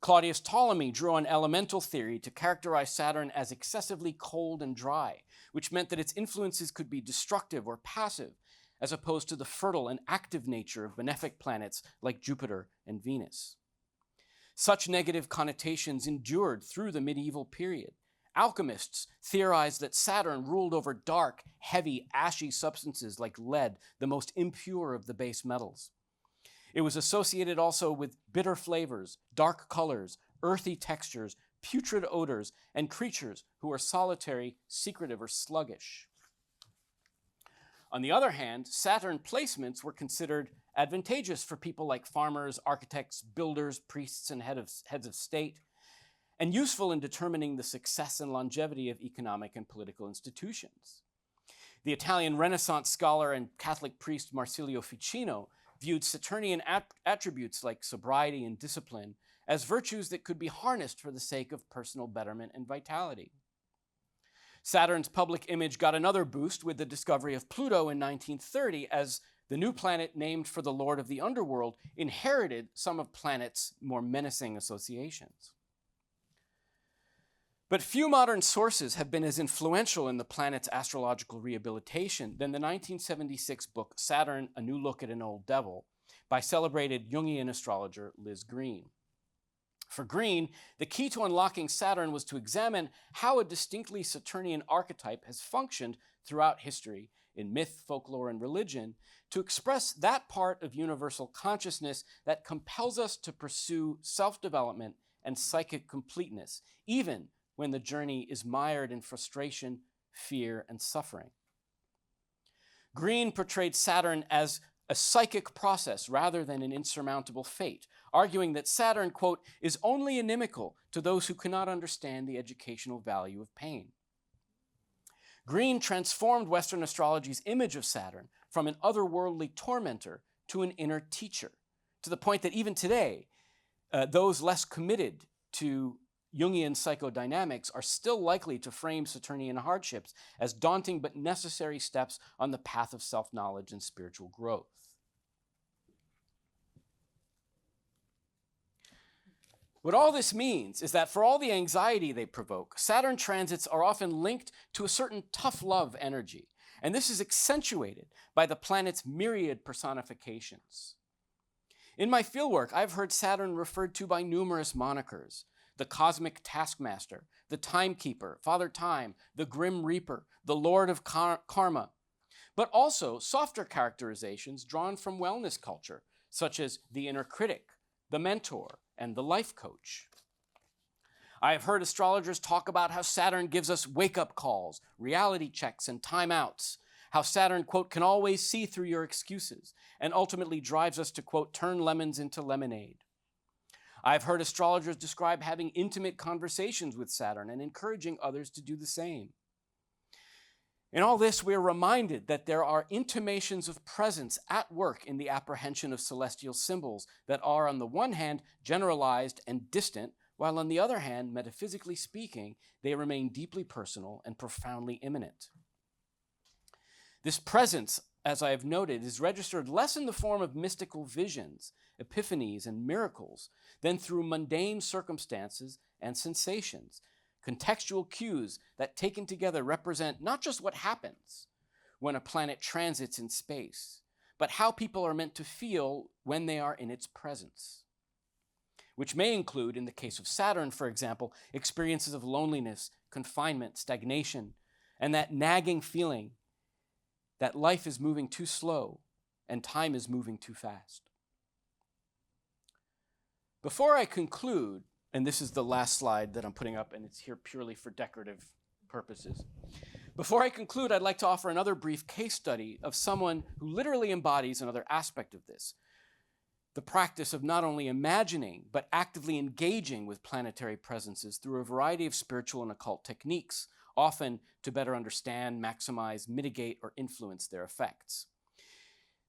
Claudius Ptolemy drew on elemental theory to characterize Saturn as excessively cold and dry, which meant that its influences could be destructive or passive, as opposed to the fertile and active nature of benefic planets like Jupiter and Venus. Such negative connotations endured through the medieval period. Alchemists theorized that Saturn ruled over dark, heavy, ashy substances like lead, the most impure of the base metals. It was associated also with bitter flavors, dark colors, earthy textures, putrid odors, and creatures who were solitary, secretive, or sluggish. On the other hand, Saturn placements were considered advantageous for people like farmers, architects, builders, priests, and heads of state, and useful in determining the success and longevity of economic and political institutions. The Italian Renaissance scholar and Catholic priest Marsilio Ficino viewed Saturnian attributes like sobriety and discipline as virtues that could be harnessed for the sake of personal betterment and vitality. Saturn's public image got another boost with the discovery of Pluto in 1930, as the new planet named for the lord of the underworld inherited some of planet's more menacing associations. But few modern sources have been as influential in the planet's astrological rehabilitation than the 1976 book Saturn, A New Look at an Old Devil by celebrated Jungian astrologer Liz Green. For Green, the key to unlocking Saturn was to examine how a distinctly Saturnian archetype has functioned throughout history in myth, folklore, and religion to express that part of universal consciousness that compels us to pursue self-development and psychic completeness, even when the journey is mired in frustration, fear, and suffering. Green portrayed Saturn as a psychic process rather than an insurmountable fate, arguing that Saturn, quote, is only inimical to those who cannot understand the educational value of pain. Green transformed Western astrology's image of Saturn from an otherworldly tormentor to an inner teacher, to the point that even today, those less committed to Jungian psychodynamics are still likely to frame Saturnian hardships as daunting but necessary steps on the path of self-knowledge and spiritual growth. What all this means is that for all the anxiety they provoke, Saturn transits are often linked to a certain tough love energy, and this is accentuated by the planet's myriad personifications. In my fieldwork, I've heard Saturn referred to by numerous monikers: the cosmic taskmaster, the timekeeper, Father Time, the grim reaper, the lord of karma, but also softer characterizations drawn from wellness culture, such as the inner critic, the mentor, and the life coach. I have heard astrologers talk about how Saturn gives us wake-up calls, reality checks, and timeouts, how Saturn, quote, can always see through your excuses, and ultimately drives us to, quote, turn lemons into lemonade. I've heard astrologers describe having intimate conversations with Saturn and encouraging others to do the same. In all this, we are reminded that there are intimations of presence at work in the apprehension of celestial symbols that are, on the one hand, generalized and distant, while on the other hand, metaphysically speaking, they remain deeply personal and profoundly immanent. This presence, as I have noted, is registered less in the form of mystical visions, epiphanies, and miracles than through mundane circumstances and sensations, contextual cues that taken together represent not just what happens when a planet transits in space, but how people are meant to feel when they are in its presence, which may include, in the case of Saturn, for example, experiences of loneliness, confinement, stagnation, and that nagging feeling that life is moving too slow and time is moving too fast. Before I conclude, and this is the last slide that I'm putting up, and it's here purely for decorative purposes. Before I conclude, I'd like to offer another brief case study of someone who literally embodies another aspect of this, the practice of not only imagining, but actively engaging with planetary presences through a variety of spiritual and occult techniques, often to better understand, maximize, mitigate, or influence their effects.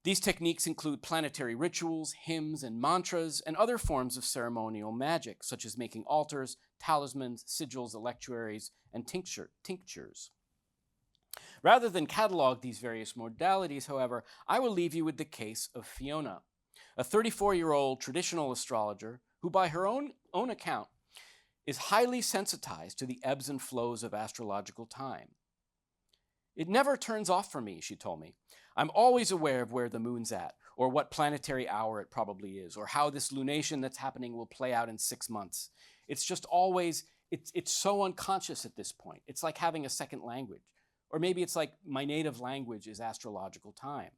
These techniques include planetary rituals, hymns, and mantras, and other forms of ceremonial magic, such as making altars, talismans, sigils, electuaries, and tinctures. Rather than catalog these various modalities, however, I will leave you with the case of Fiona, a 34-year-old traditional astrologer who, by her own account, is highly sensitized to the ebbs and flows of astrological time. "It never turns off for me," she told me. "I'm always aware of where the moon's at, or what planetary hour it probably is, or how this lunation that's happening will play out in 6 months. It's just always, it's so unconscious at this point. It's like having a second language. Or maybe it's like my native language is astrological time."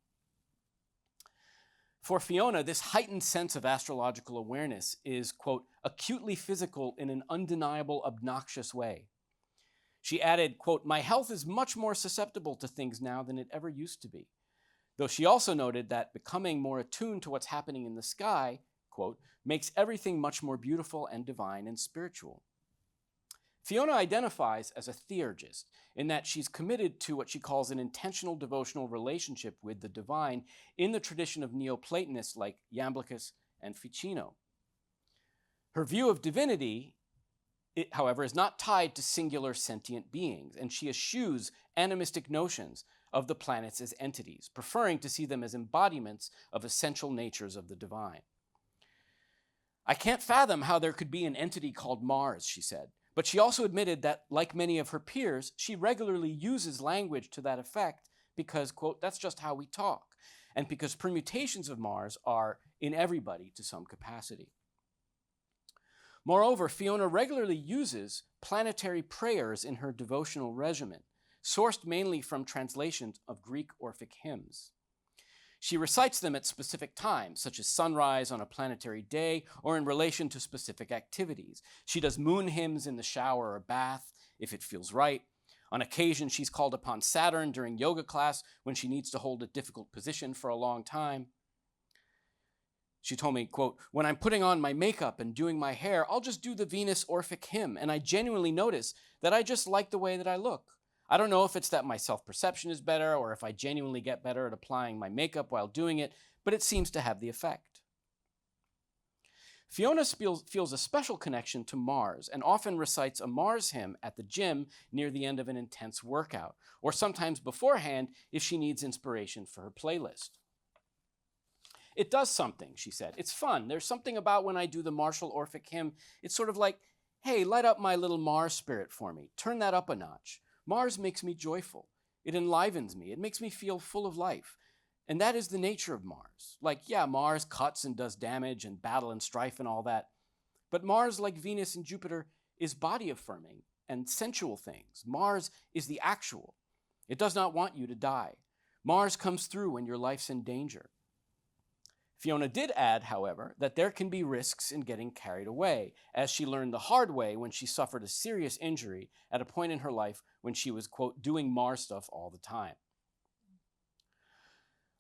For Fiona, this heightened sense of astrological awareness is, quote, acutely physical in an undeniable, obnoxious way. She added, quote, "My health is much more susceptible to things now than it ever used to be." Though she also noted that becoming more attuned to what's happening in the sky, quote, "makes everything much more beautiful and divine and spiritual." Fiona identifies as a theurgist in that she's committed to what she calls an intentional devotional relationship with the divine in the tradition of Neoplatonists like Iamblichus and Ficino. Her view of divinity, however, is not tied to singular sentient beings, and she eschews animistic notions of the planets as entities, preferring to see them as embodiments of essential natures of the divine. "I can't fathom how there could be an entity called Mars," she said. But she also admitted that, like many of her peers, she regularly uses language to that effect because, quote, "that's just how we talk," and because permutations of Mars are in everybody to some capacity. Moreover, Fiona regularly uses planetary prayers in her devotional regimen, sourced mainly from translations of Greek Orphic hymns. She recites them at specific times, such as sunrise on a planetary day or in relation to specific activities. She does moon hymns in the shower or bath, if it feels right. On occasion, she's called upon Saturn during yoga class when she needs to hold a difficult position for a long time. She told me, quote, "When I'm putting on my makeup and doing my hair, I'll just do the Venus Orphic hymn, and I genuinely notice that I just like the way that I look. I don't know if it's that my self-perception is better or if I genuinely get better at applying my makeup while doing it, but it seems to have the effect." Fiona feels a special connection to Mars and often recites a Mars hymn at the gym near the end of an intense workout, or sometimes beforehand if she needs inspiration for her playlist. "It does something," she said. "It's fun. There's something about when I do the martial Orphic hymn. It's sort of like, hey, light up my little Mars spirit for me. Turn that up a notch. Mars makes me joyful. It enlivens me. It makes me feel full of life. And that is the nature of Mars. Like, yeah, Mars cuts and does damage and battle and strife and all that. But Mars, like Venus and Jupiter, is body affirming and sensual things. Mars is the actual. It does not want you to die. Mars comes through when your life's in danger." Fiona did add, however, that there can be risks in getting carried away, as she learned the hard way when she suffered a serious injury at a point in her life when she was, quote, "doing Mars stuff all the time."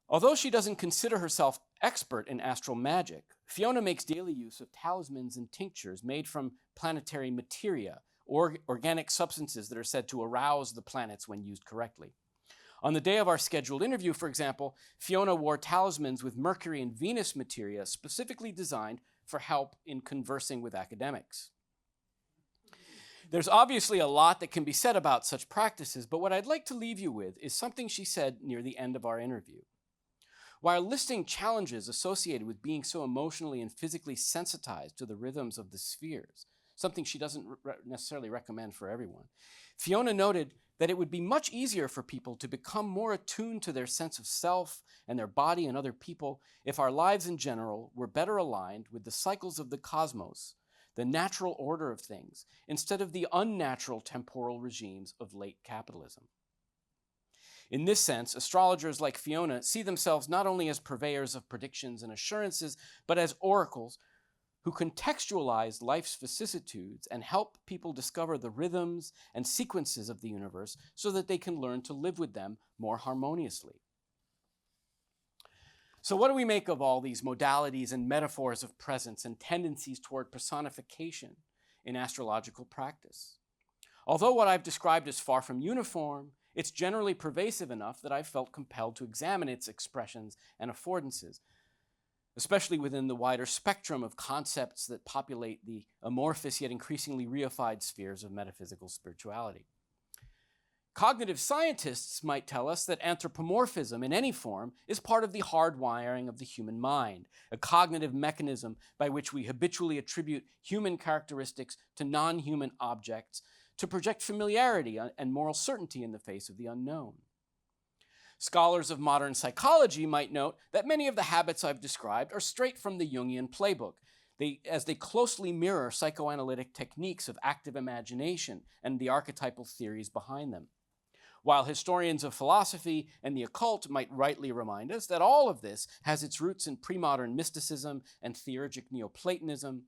Although she doesn't consider herself expert in astral magic, Fiona makes daily use of talismans and tinctures made from planetary materia, or organic substances that are said to arouse the planets when used correctly. On the day of our scheduled interview, for example, Fiona wore talismans with Mercury and Venus materia specifically designed for help in conversing with academics. There's obviously a lot that can be said about such practices, but what I'd like to leave you with is something she said near the end of our interview. While listing challenges associated with being so emotionally and physically sensitized to the rhythms of the spheres, something she doesn't necessarily recommend for everyone, Fiona noted that it would be much easier for people to become more attuned to their sense of self and their body and other people if our lives in general were better aligned with the cycles of the cosmos, the natural order of things, instead of the unnatural temporal regimes of late capitalism. In this sense, astrologers like Fiona see themselves not only as purveyors of predictions and assurances, but as oracles who contextualize life's vicissitudes and help people discover the rhythms and sequences of the universe so that they can learn to live with them more harmoniously. So what do we make of all these modalities and metaphors of presence and tendencies toward personification in astrological practice? Although what I've described is far from uniform, it's generally pervasive enough that I've felt compelled to examine its expressions and affordances, especially within the wider spectrum of concepts that populate the amorphous yet increasingly reified spheres of metaphysical spirituality. Cognitive scientists might tell us that anthropomorphism in any form is part of the hardwiring of the human mind, a cognitive mechanism by which we habitually attribute human characteristics to non-human objects to project familiarity and moral certainty in the face of the unknown. Scholars of modern psychology might note that many of the habits I've described are straight from the Jungian playbook, as they closely mirror psychoanalytic techniques of active imagination and the archetypal theories behind them. While historians of philosophy and the occult might rightly remind us that all of this has its roots in pre-modern mysticism and theurgic Neoplatonism,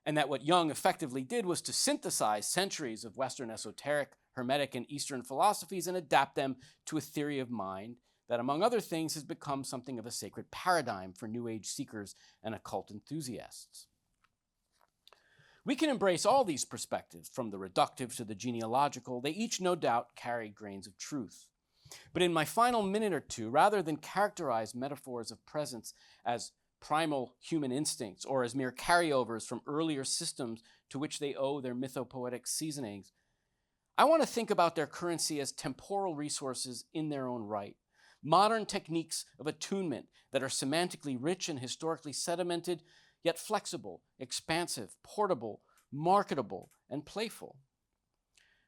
and that what Jung effectively did was to synthesize centuries of Western esoteric, Hermetic, and Eastern philosophies and adapt them to a theory of mind that, among other things, has become something of a sacred paradigm for New Age seekers and occult enthusiasts. We can embrace all these perspectives, from the reductive to the genealogical. They each, no doubt, carry grains of truth. But in my final minute or two, rather than characterize metaphors of presence as primal human instincts or as mere carryovers from earlier systems to which they owe their mythopoetic seasonings, I want to think about their currency as temporal resources in their own right, modern techniques of attunement that are semantically rich and historically sedimented, yet flexible, expansive, portable, marketable, and playful.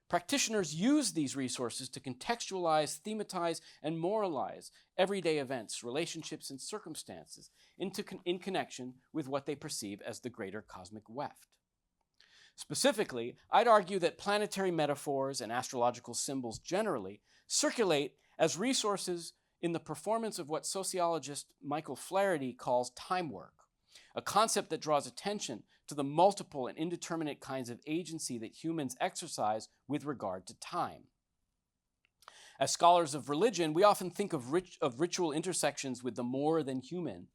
Practitioners use these resources to contextualize, thematize, and moralize everyday events, relationships, and circumstances in connection with what they perceive as the greater cosmic weft. Specifically, I'd argue that planetary metaphors and astrological symbols generally circulate as resources in the performance of what sociologist Michael Flaherty calls time work, a concept that draws attention to the multiple and indeterminate kinds of agency that humans exercise with regard to time. As scholars of religion, we often think of ritual intersections with the more than human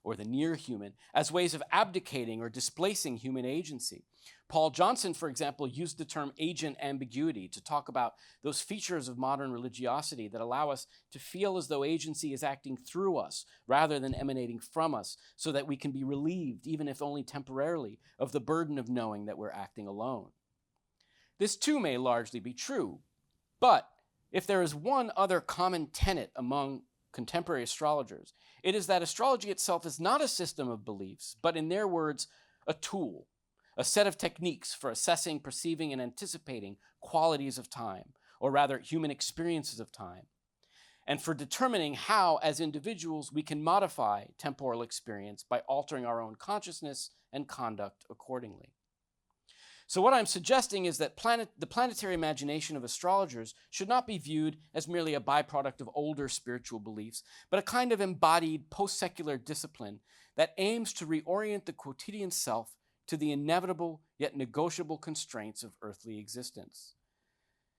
or the near human as ways of abdicating or displacing human agency. Paul Johnson, for example, used the term agent ambiguity to talk about those features of modern religiosity that allow us to feel as though agency is acting through us rather than emanating from us, so that we can be relieved, even if only temporarily, of the burden of knowing that we're acting alone. This too may largely be true, but if there is one other common tenet among contemporary astrologers, it is that astrology itself is not a system of beliefs, but in their words, a tool, a set of techniques for assessing, perceiving, and anticipating qualities of time, or rather human experiences of time, and for determining how, as individuals, we can modify temporal experience by altering our own consciousness and conduct accordingly. So what I'm suggesting is that the planetary imagination of astrologers should not be viewed as merely a byproduct of older spiritual beliefs, but a kind of embodied post-secular discipline that aims to reorient the quotidian self to the inevitable yet negotiable constraints of earthly existence.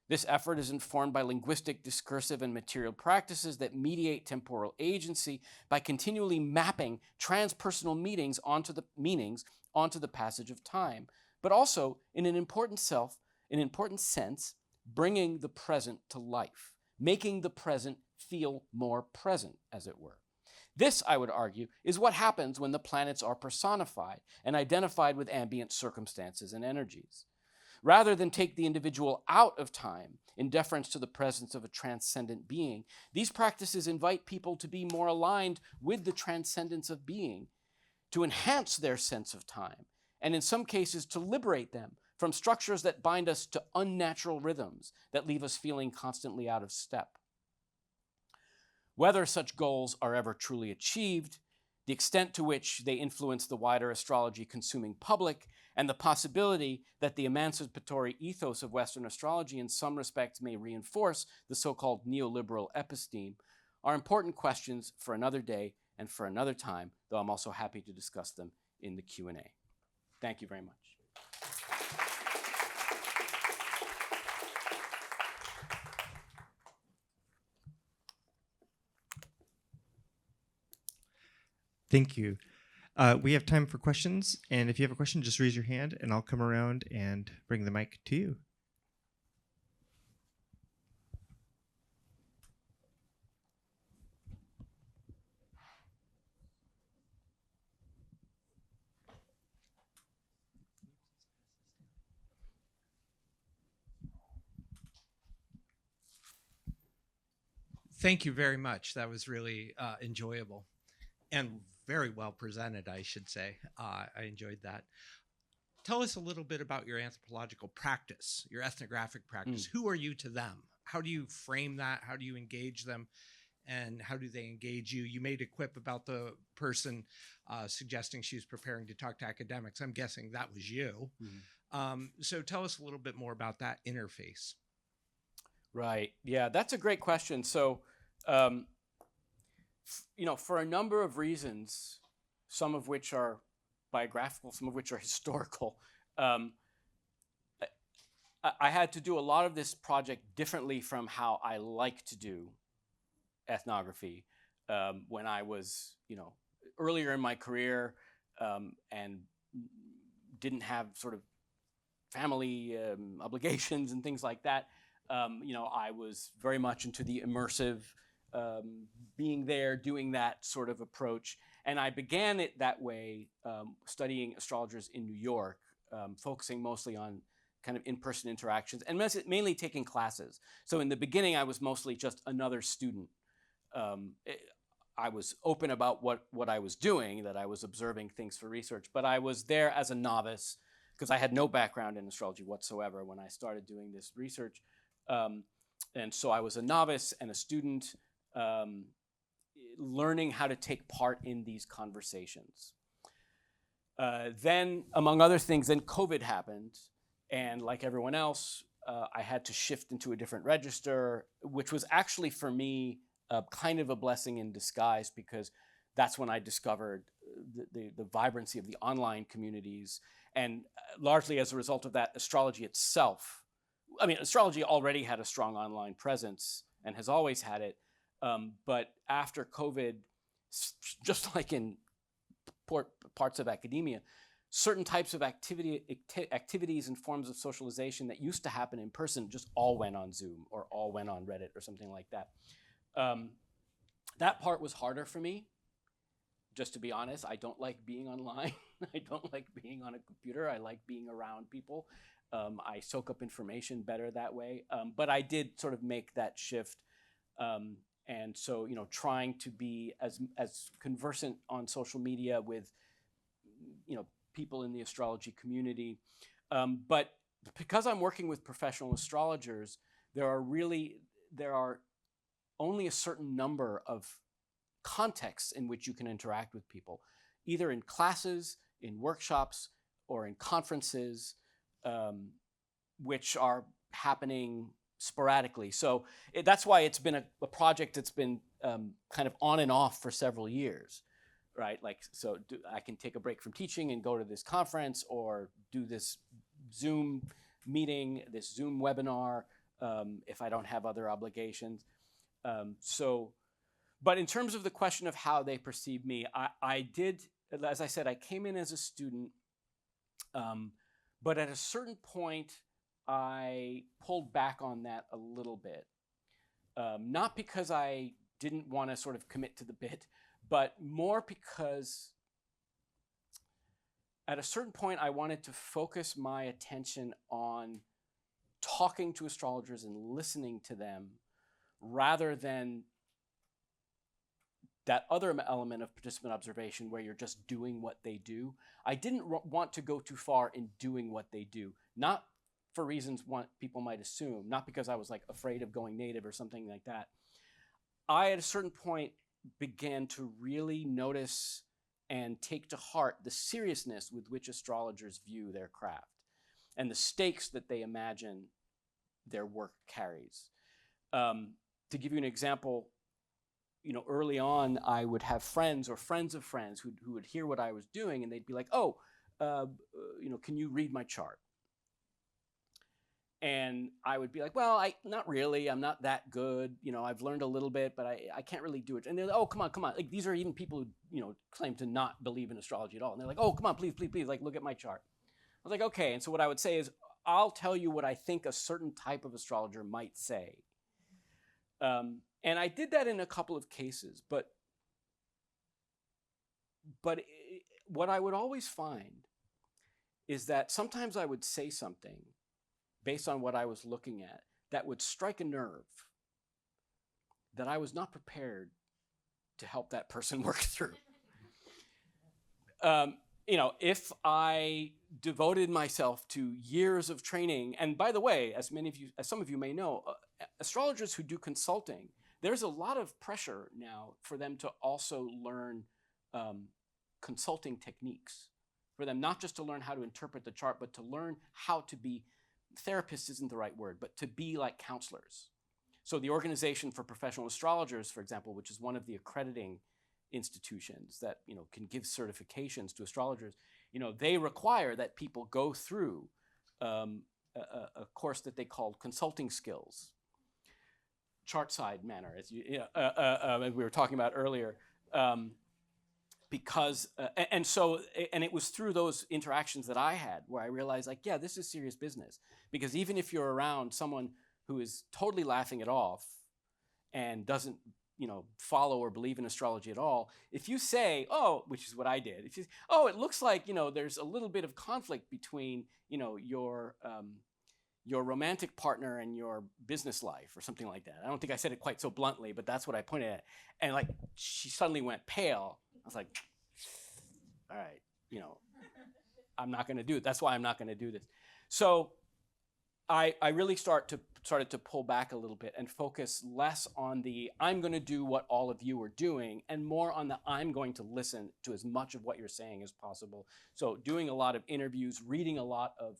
This effort is informed by linguistic, discursive, and material practices that mediate temporal agency by continually mapping transpersonal meanings onto the passage of time, but also, in an important sense, bringing the present to life making the present feel more present, as it were. This, I would argue, is what happens when the planets are personified and identified with ambient circumstances and energies. Rather than take the individual out of time in deference to the presence of a transcendent being, these practices invite people to be more aligned with the transcendence of being, to enhance their sense of time, and in some cases to liberate them from structures that bind us to unnatural rhythms that leave us feeling constantly out of step. Whether such goals are ever truly achieved, the extent to which they influence the wider astrology-consuming public, and the possibility that the emancipatory ethos of Western astrology in some respects may reinforce the so-called neoliberal episteme are important questions for another day and for another time, though I'm also happy to discuss them in the Q&A. Thank you very much. Thank you. We have time for questions, and if you have a question, just raise your hand, and I'll come around and bring the mic to you. Thank you very much. That was really enjoyable and very well presented, I should say. I enjoyed that. Tell us a little bit about your anthropological practice, your ethnographic practice. Who are you to them? How do you frame that? How do you engage them? And how do they engage you? You made a quip about the person suggesting she was preparing to talk to academics. I'm guessing that was you. So tell us a little bit more about that interface. Right. Yeah, that's a great question. So, for a number of reasons, some of which are biographical, some of which are historical, I had to do a lot of this project differently from how I like to do ethnography when I was, earlier in my career and didn't have sort of family obligations and things like that. I was very much into the immersive, being there, doing that sort of approach. And I began it that way, studying astrologers in New York, focusing mostly on kind of in-person interactions and mainly taking classes. So in the beginning, I was mostly just another student. I was open about what I was doing, that I was observing things for research, but I was there as a novice because I had no background in astrology whatsoever when I started doing this research. And so I was a novice and a student, learning how to take part in these conversations. Then, among other things, then COVID happened. And like everyone else, I had to shift into a different register, which was actually for me kind of a blessing in disguise, because that's when I discovered the vibrancy of the online communities. And largely as a result of that, astrology itself. I mean, astrology already had a strong online presence and has always had it. But after COVID, just like in parts of academia, certain types of activities and forms of socialization that used to happen in person just all went on Zoom or all went on Reddit or something like that. That part was harder for me, just to be honest. I don't like being online. I don't like being on a computer. I like being around people. I soak up information better that way. But I did sort of make that shift. And so, trying to be as conversant on social media with, people in the astrology community. But because I'm working with professional astrologers, there are only a certain number of contexts in which you can interact with people, either in classes, in workshops, or in conferences, which are happening sporadically. So that's why it's been a project that's been kind of on and off for several years, right? I can take a break from teaching and go to this conference or do this Zoom meeting, this Zoom webinar, if I don't have other obligations. But in terms of the question of how they perceive me, I did, as I said, I came in as a student, but at a certain point, I pulled back on that a little bit. Not because I didn't want to sort of commit to the bit, but more because at a certain point I wanted to focus my attention on talking to astrologers and listening to them rather than that other element of participant observation where you're just doing what they do. I didn't want to go too far in doing what they do, not for reasons people might assume, not because I was like afraid of going native or something like that. I, at a certain point, began to really notice and take to heart the seriousness with which astrologers view their craft and the stakes that they imagine their work carries. To give you an example, early on, I would have friends or friends of friends who would hear what I was doing, and they'd be like, "Oh, can you read my chart?" And I would be like, "Well, not really. I'm not that good. I've learned a little bit, but I can't really do it." And they're like, "Oh, come on." Like, these are even people who, claim to not believe in astrology at all. And they're like, "Oh, come on, please. Like, look at my chart." I was like, "Okay." And so what I would say is, I'll tell you what I think a certain type of astrologer might say. And I did that in a couple of cases, but what I would always find is that sometimes I would say something based on what I was looking at that would strike a nerve that I was not prepared to help that person work through. If I devoted myself to years of training, and by the way, as some of you may know, astrologers who do consulting, there's a lot of pressure now for them to also learn consulting techniques, for them not just to learn how to interpret the chart, but to learn how to be, therapists isn't the right word, but to be like counselors. So the Organization for Professional Astrologers, for example, which is one of the accrediting institutions that can give certifications to astrologers, they require that people go through a course that they call consulting skills, chart side manner, as we were talking about earlier, because and it was through those interactions that I had where I realized, like, yeah, this is serious business. Because even if you're around someone who is totally laughing it off and doesn't follow or believe in astrology at all, if you say, "Oh," which is what I did, if you, "Oh, it looks like there's a little bit of conflict between your romantic partner and your business life," or something like that. I don't think I said it quite so bluntly, but that's what I pointed at. And like, she suddenly went pale. I was like, "All right, I'm not going to do it. That's why I'm not going to do this." So I really started to pull back a little bit and focus less on the "I'm going to do what all of you are doing" and more on the "I'm going to listen to as much of what you're saying as possible." So doing a lot of interviews, reading a lot of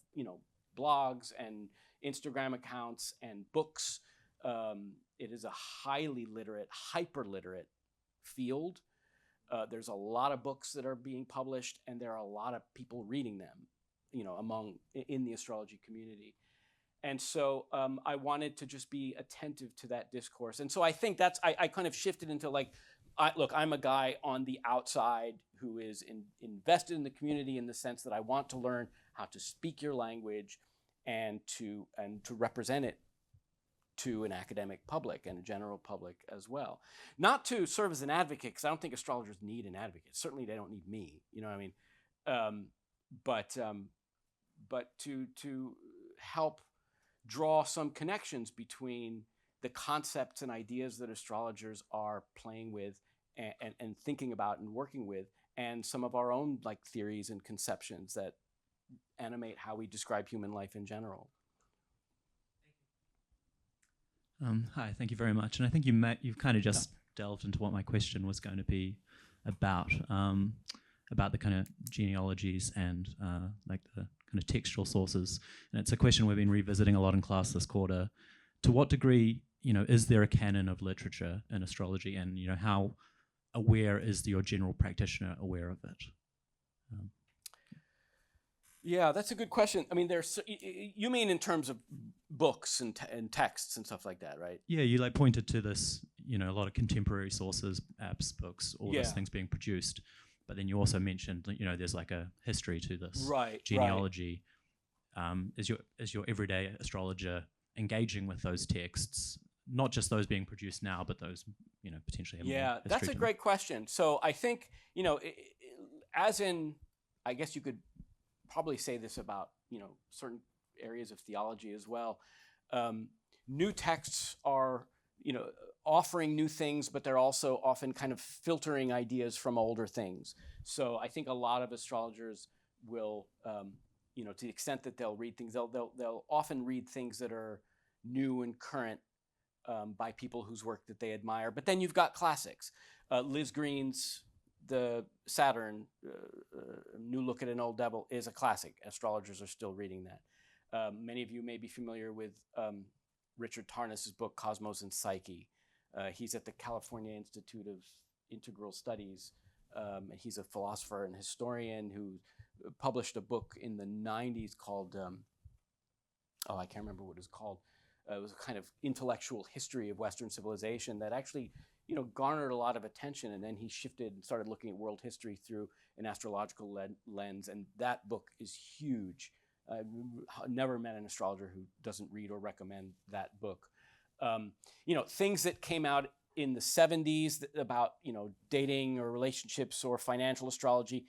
blogs and Instagram accounts and books. It is a highly literate, hyper-literate field. There's a lot of books that are being published, and there are a lot of people reading them, in the astrology community. And so I wanted to just be attentive to that discourse. And so I think I kind of shifted into like, look, I'm a guy on the outside who is invested in the community in the sense that I want to learn how to speak your language and to represent it to an academic public and a general public as well. Not to serve as an advocate, because I don't think astrologers need an advocate. Certainly they don't need me, you know what I mean? But to help draw some connections between the concepts and ideas that astrologers are playing with and thinking about and working with, and some of our own like theories and conceptions that animate how we describe human life in general. Hi, thank you very much. And I think you've kind of just delved into what my question was going to be about the kind of genealogies and like the kind of textual sources. And it's a question we've been revisiting a lot in class this quarter. To what degree, is there a canon of literature in astrology, and how aware is your general practitioner aware of it? Yeah, that's a good question. I mean, you mean in terms of books and texts and stuff like that, right? Yeah, you like pointed to this, a lot of contemporary sources, apps, books, all these things being produced. But then you also mentioned, there's like a history to this genealogy. Right. Is your everyday astrologer engaging with those texts not just those being produced now, but those potentially. Yeah, that's a great question. So I think as in, I guess you could probably say this about certain areas of theology as well. New texts are offering new things, but they're also often kind of filtering ideas from older things. So I think a lot of astrologers will, to the extent that they'll read things, they'll often read things that are new and current by people whose work that they admire. But then you've got classics. Liz Green's The Saturn, New Look at an Old Devil is a classic. Astrologers are still reading that. Many of you may be familiar with Richard Tarnas's book, Cosmos and Psyche. He's at the California Institute of Integral Studies. He's a philosopher and historian who published a book in the 90s called, I can't remember what it was called. It was a kind of intellectual history of Western civilization that actually, garnered a lot of attention. And then he shifted and started looking at world history through an astrological lens. And that book is huge. I've never met an astrologer who doesn't read or recommend that book. Things that came out in the 70s about, dating or relationships or financial astrology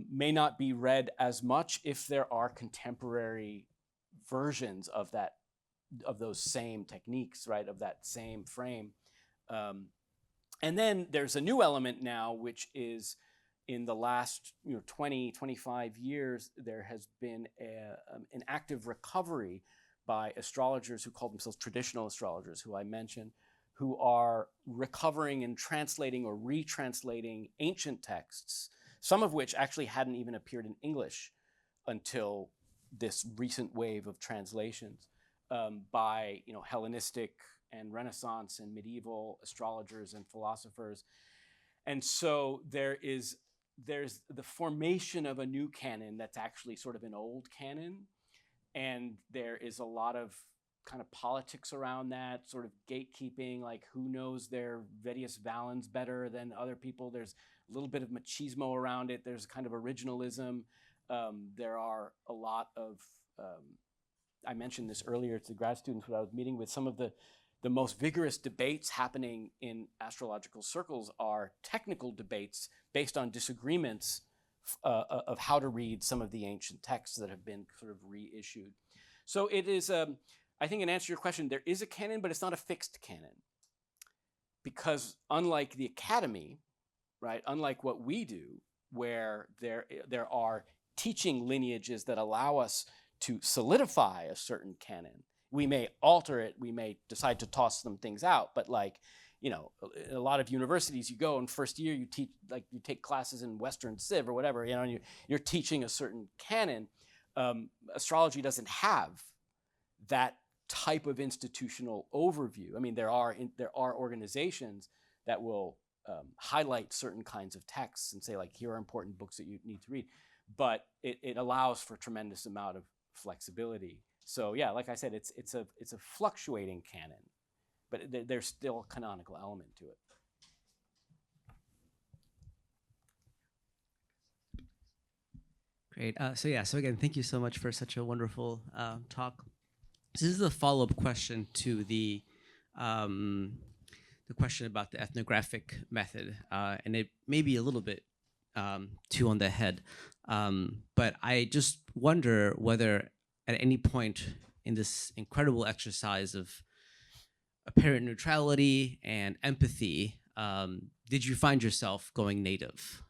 may not be read as much if there are contemporary versions of those same techniques, right, of that same frame. And then there's a new element now, which is in the last 20, 25 years, there has been an active recovery by astrologers who call themselves traditional astrologers, who I mentioned, who are recovering and translating or retranslating ancient texts, some of which actually hadn't even appeared in English until this recent wave of translations by Hellenistic and Renaissance and medieval astrologers and philosophers. And so there's the formation of a new canon that's actually sort of an old canon. And there is a lot of kind of politics around that, sort of gatekeeping, like who knows their Vedius Valens better than other people. There's a little bit of machismo around it. There's kind of originalism. There are a lot of, I mentioned this earlier to the grad students when I was meeting with, some of the most vigorous debates happening in astrological circles are technical debates based on disagreements of how to read some of the ancient texts that have been sort of reissued. So it is, I think in answer to your question, there is a canon, but it's not a fixed canon. Because unlike the academy, right, unlike what we do, where there are teaching lineages that allow us to solidify a certain canon, we may alter it, we may decide to toss some things out, but in a lot of universities, you go in first year, you teach, you take classes in Western Civ or whatever, and you're teaching a certain canon. Astrology doesn't have that type of institutional overview. I mean, there are organizations that will highlight certain kinds of texts and say, here are important books that you need to read, but it allows for a tremendous amount of flexibility. So yeah, like I said, it's a fluctuating canon, but there's still a canonical element to it. Great. So again, thank you so much for such a wonderful talk. This is a follow-up question to the question about the ethnographic method, and it may be a little bit too on the head, but I just wonder whether at any point in this incredible exercise of apparent neutrality and empathy, did you find yourself going native?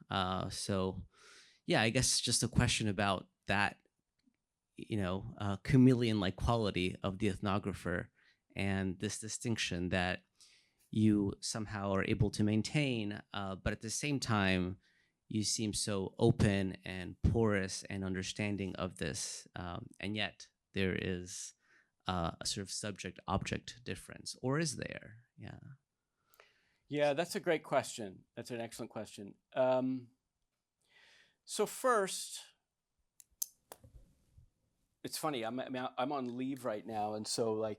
So yeah, I guess just a question about that, chameleon-like quality of the ethnographer and this distinction that you somehow are able to maintain, but at the same time, you seem so open and porous and understanding of this, and yet there is a sort of subject-object difference, or is there? Yeah. Yeah, that's a great question. That's an excellent question. So first, it's funny. I'm on leave right now, and so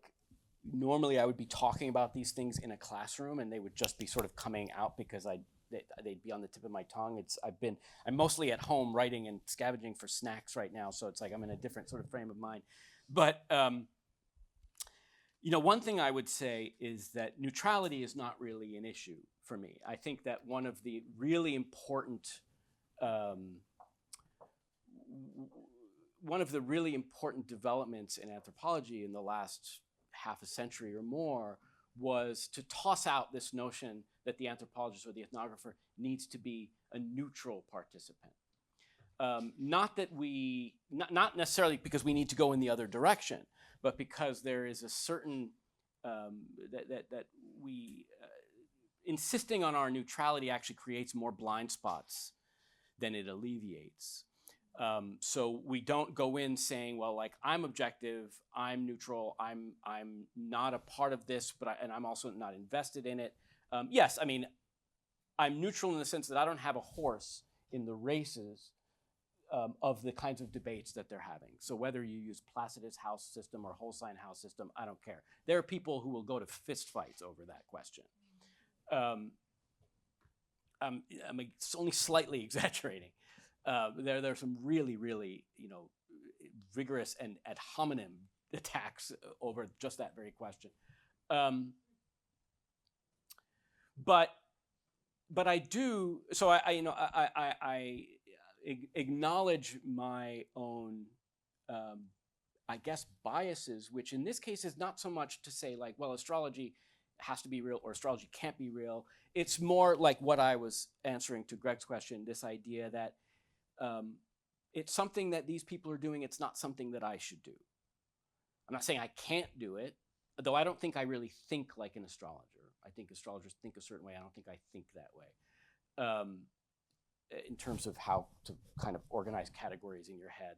normally I would be talking about these things in a classroom, and they would just be sort of coming out because they'd be on the tip of my tongue. I'm mostly at home writing and scavenging for snacks right now, so it's I'm in a different sort of frame of mind. But One thing I would say is that neutrality is not really an issue for me. I think that one of the really important developments in anthropology in the last half a century or more was to toss out this notion that the anthropologist or the ethnographer needs to be a neutral participant. Not necessarily because we need to go in the other direction, but because there is a certain that we insisting on our neutrality actually creates more blind spots than it alleviates. So we don't go in saying, well, like, I'm objective, I'm neutral, I'm not a part of this, and I'm also not invested in it. Yes, I mean, I'm neutral in the sense that I don't have a horse in the races of the kinds of debates that they're having. So whether you use Placidus house system or Holstein house system, I don't care. There are people who will go to fist fights over that question. I'm only slightly exaggerating. There are some really, really, vigorous and ad hominem attacks over just that very question. But I do. So I acknowledge my own, I guess, biases, which in this case is not so much to say like, well, astrology has to be real or astrology can't be real. It's more like what I was answering to Greg's question, this idea that it's something that these people are doing. It's not something that I should do. I'm not saying I can't do it, though I don't think I really think like an astrologer. I think astrologers think a certain way. I don't think I think that way. In terms of how to kind of organize categories in your head.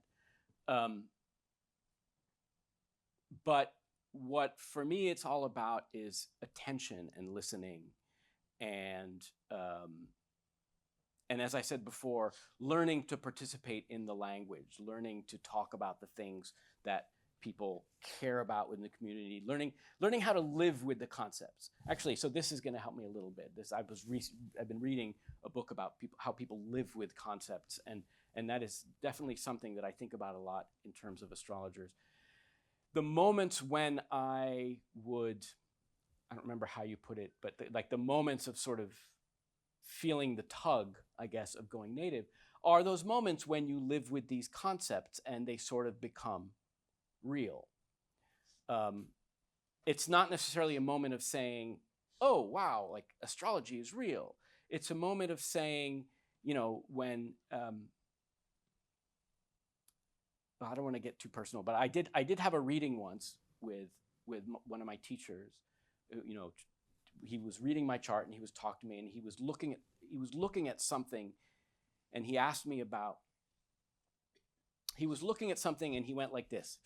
But what for me it's all about is attention and listening, and as I said before, learning to participate in the language, learning to talk about the things that people care about within the community, learning how to live with the concepts. Actually, so this is going to help me a little bit. I've been reading a book about how people live with concepts, and that is definitely something that I think about a lot in terms of astrologers. The moments when I don't remember how you put it, but the moments of sort of feeling the tug, I guess, of going native are those moments when you live with these concepts and they sort of become real. It's not necessarily a moment of saying, oh, wow, like astrology is real. It's a moment of saying, when, I don't want to get too personal, but I did have a reading once with one of my teachers. He was reading my chart and he was talking to me and he was looking at something, and he asked me about. He was looking at something and he went like this,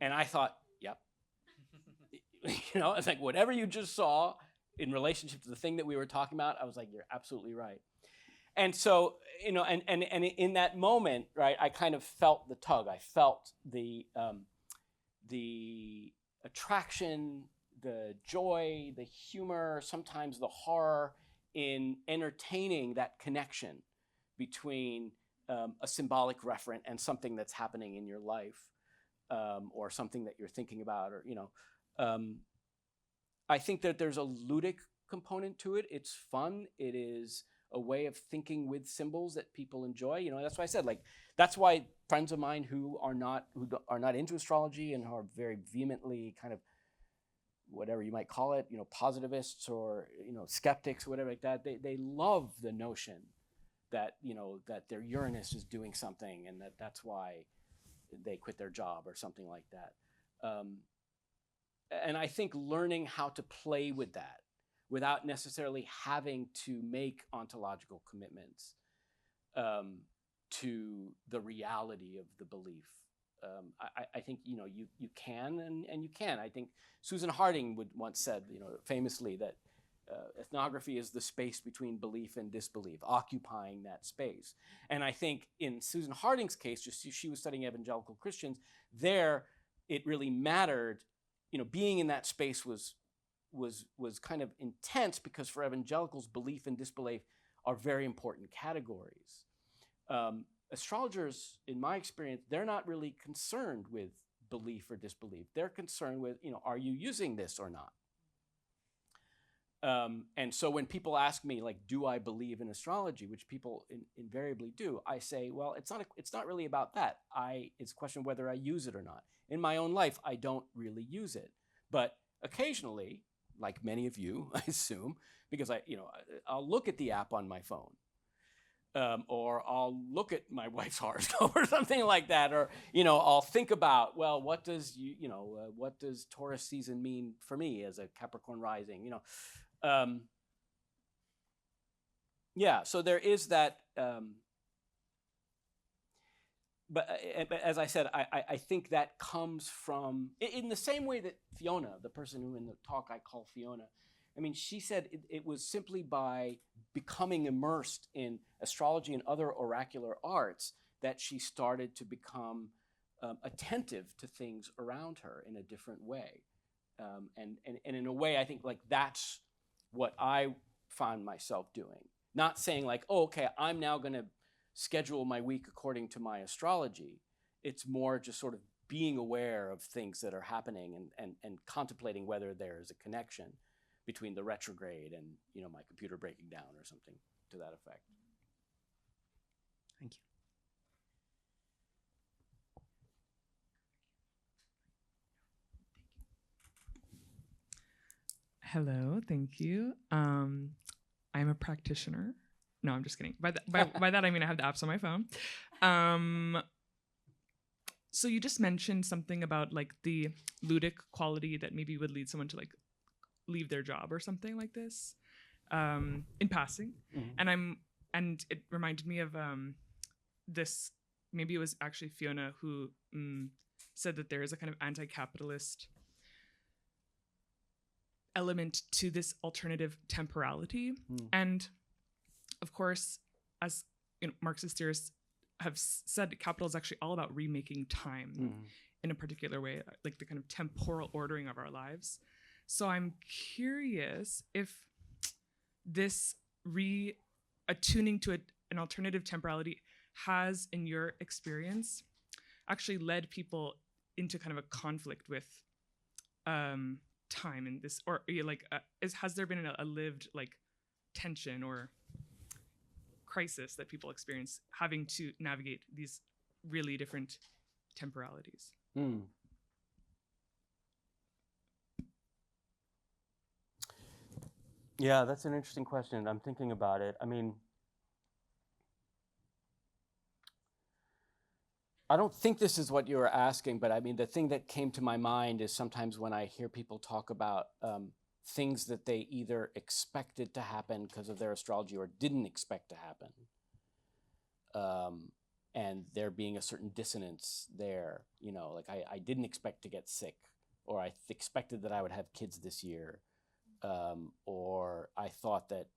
and I thought, yep. It's like whatever you just saw in relationship to the thing that we were talking about. I was like, you're absolutely right. And so, and in that moment, right, I kind of felt the tug. I felt the attraction, the joy, the humor, sometimes the horror in entertaining that connection between a symbolic referent and something that's happening in your life, or something that you're thinking about, or I think that there's a ludic component to it. It's fun. It is a way of thinking with symbols that people enjoy. That's why I said, like, that's why friends of mine who are not into astrology and are very vehemently kind of whatever you might call it, positivists or skeptics or whatever like that, they love the notion that that their Uranus is doing something and that's why they quit their job or something like that. And I think learning how to play with that without necessarily having to make ontological commitments to the reality of the belief. I think you can and you can. I think Susan Harding once said famously that ethnography is the space between belief and disbelief, occupying that space. And I think in Susan Harding's case, she was studying evangelical Christians. There, it really mattered. Being in that space was kind of intense because for evangelicals, belief and disbelief are very important categories. Astrologers, in my experience, they're not really concerned with belief or disbelief. They're concerned with, are you using this or not? And so when people ask me, like, do I believe in astrology, which people invariably do, I say, well, it's not really about that. It's a question of whether I use it or not. In my own life, I don't really use it. But occasionally, like many of you, I assume, because I'll look at the app on my phone. Or I'll look at my wife's horoscope or something like that, or I'll think about, well, what does Taurus season mean for me as a Capricorn rising? So there is that. But as I said, I think that comes from, in the same way that Fiona, the person who in the talk I call Fiona, she said it was simply by becoming immersed in astrology and other oracular arts that she started to become attentive to things around her in a different way. And in a way, I think like that's what I found myself doing. Not saying like, oh, okay, I'm now going to schedule my week according to my astrology. It's more just sort of being aware of things that are happening and contemplating whether there's a connection between the retrograde and my computer breaking down or something to that effect. Thank you. Hello, thank you. I'm a practitioner. No, I'm just kidding. By that, I mean I have the apps on my phone. So you just mentioned something about like the ludic quality that maybe would lead someone to like leave their job or something like this, in passing. Mm-hmm. And it reminded me of this. Maybe it was actually Fiona who said that there is a kind of anti-capitalist element to this alternative temporality. And of course, as Marxist theorists have said, capital is actually all about remaking time in a particular way, like the kind of temporal ordering of our lives. So I'm curious if this attuning to an alternative temporality has, in your experience, actually led people into kind of a conflict with time in this, or like has there been a lived like tension or crisis that people experience having to navigate these really different temporalities? Yeah, that's an interesting question. I'm thinking about it. I don't think this is what you were asking, but the thing that came to my mind is sometimes when I hear people talk about things that they either expected to happen because of their astrology or didn't expect to happen. And there being a certain dissonance there, like I didn't expect to get sick, or I expected that I would have kids this year. Or I thought that,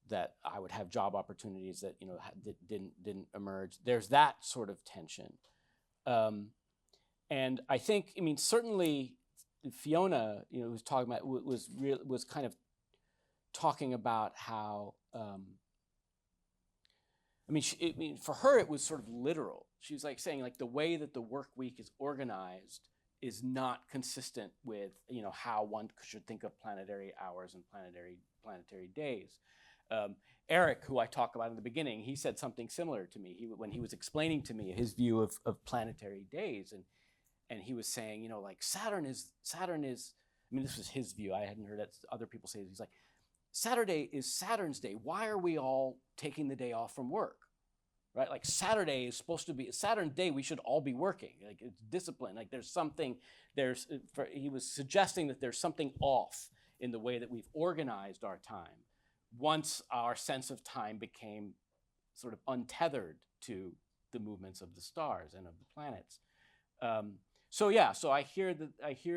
that I would have job opportunities that, that didn't emerge. There's that sort of tension. And I think, for Fiona, was talking about, was kind of talking about how, for her, it was sort of literal. She was like saying, like, the way that the work week is organized is not consistent with, how one should think of planetary hours and planetary days. Eric, who I talked about in the beginning, he said something similar to me. When he was explaining to me his view of planetary days, and he was saying, like Saturn is. This was his view. I hadn't heard other people say this. He's like, Saturday is Saturn's day. Why are we all taking the day off from work? Right? Like Saturday is supposed to be Saturn day. We should all be working. Like it's discipline. Like he was suggesting that there's something off in the way that we've organized our time once our sense of time became sort of untethered to the movements of the stars and of the planets. So I hear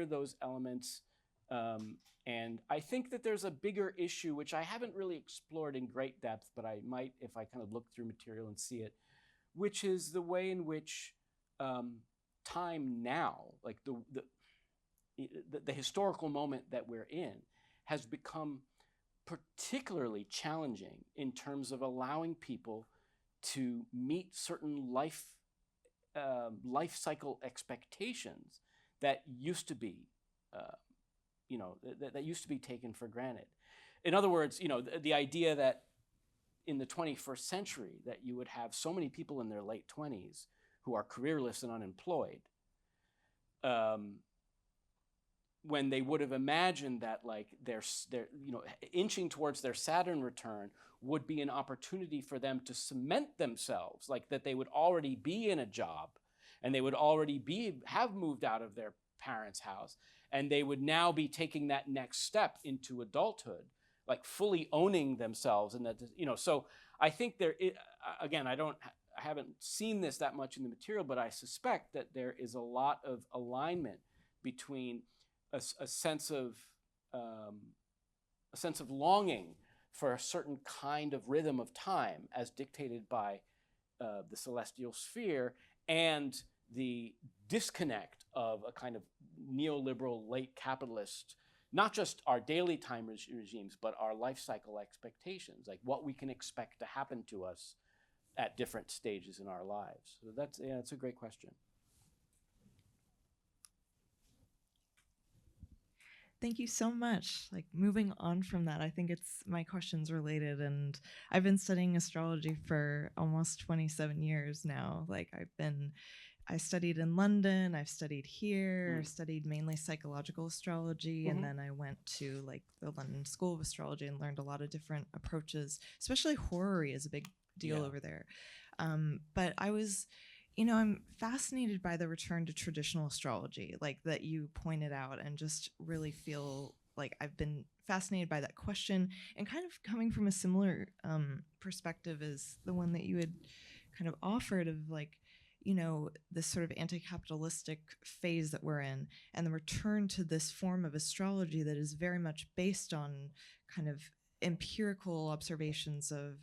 those elements. And I think that there's a bigger issue, which I haven't really explored in great depth, but I might if I kind of look through material and see it, which is the way in which time now, like the historical moment that we're in, has become particularly challenging in terms of allowing people to meet certain life life cycle expectations that used to be, that used to be taken for granted. In other words, the idea that in the 21st century that you would have so many people in their late 20s who are careerless and unemployed, when they would have imagined that like they're inching towards their Saturn return would be an opportunity for them to cement themselves, like that they would already be in a job and they would already have moved out of their parents' house, and they would now be taking that next step into adulthood, like fully owning themselves. And that, so I think again, I haven't seen this that much in the material, but I suspect that there is a lot of alignment between a sense of longing for a certain kind of rhythm of time as dictated by the celestial sphere, and the disconnect of a kind of neoliberal late capitalist, not just our daily time regimes, but our life cycle expectations, like what we can expect to happen to us at different stages in our lives. So that's a great question. Thank you so much. Like, moving on from that, I think my question's related, and I've been studying astrology for almost 27 years now. Like, I studied in London, I've studied here, I studied mainly psychological astrology, and then I went to like the London School of Astrology and learned a lot of different approaches, especially horary is a big deal over there. But I was, I'm fascinated by the return to traditional astrology, like that you pointed out, and just really feel like I've been fascinated by that question, and kind of coming from a similar perspective as the one that you had kind of offered of like, this sort of anti-capitalistic phase that we're in, and the return to this form of astrology that is very much based on kind of empirical observations of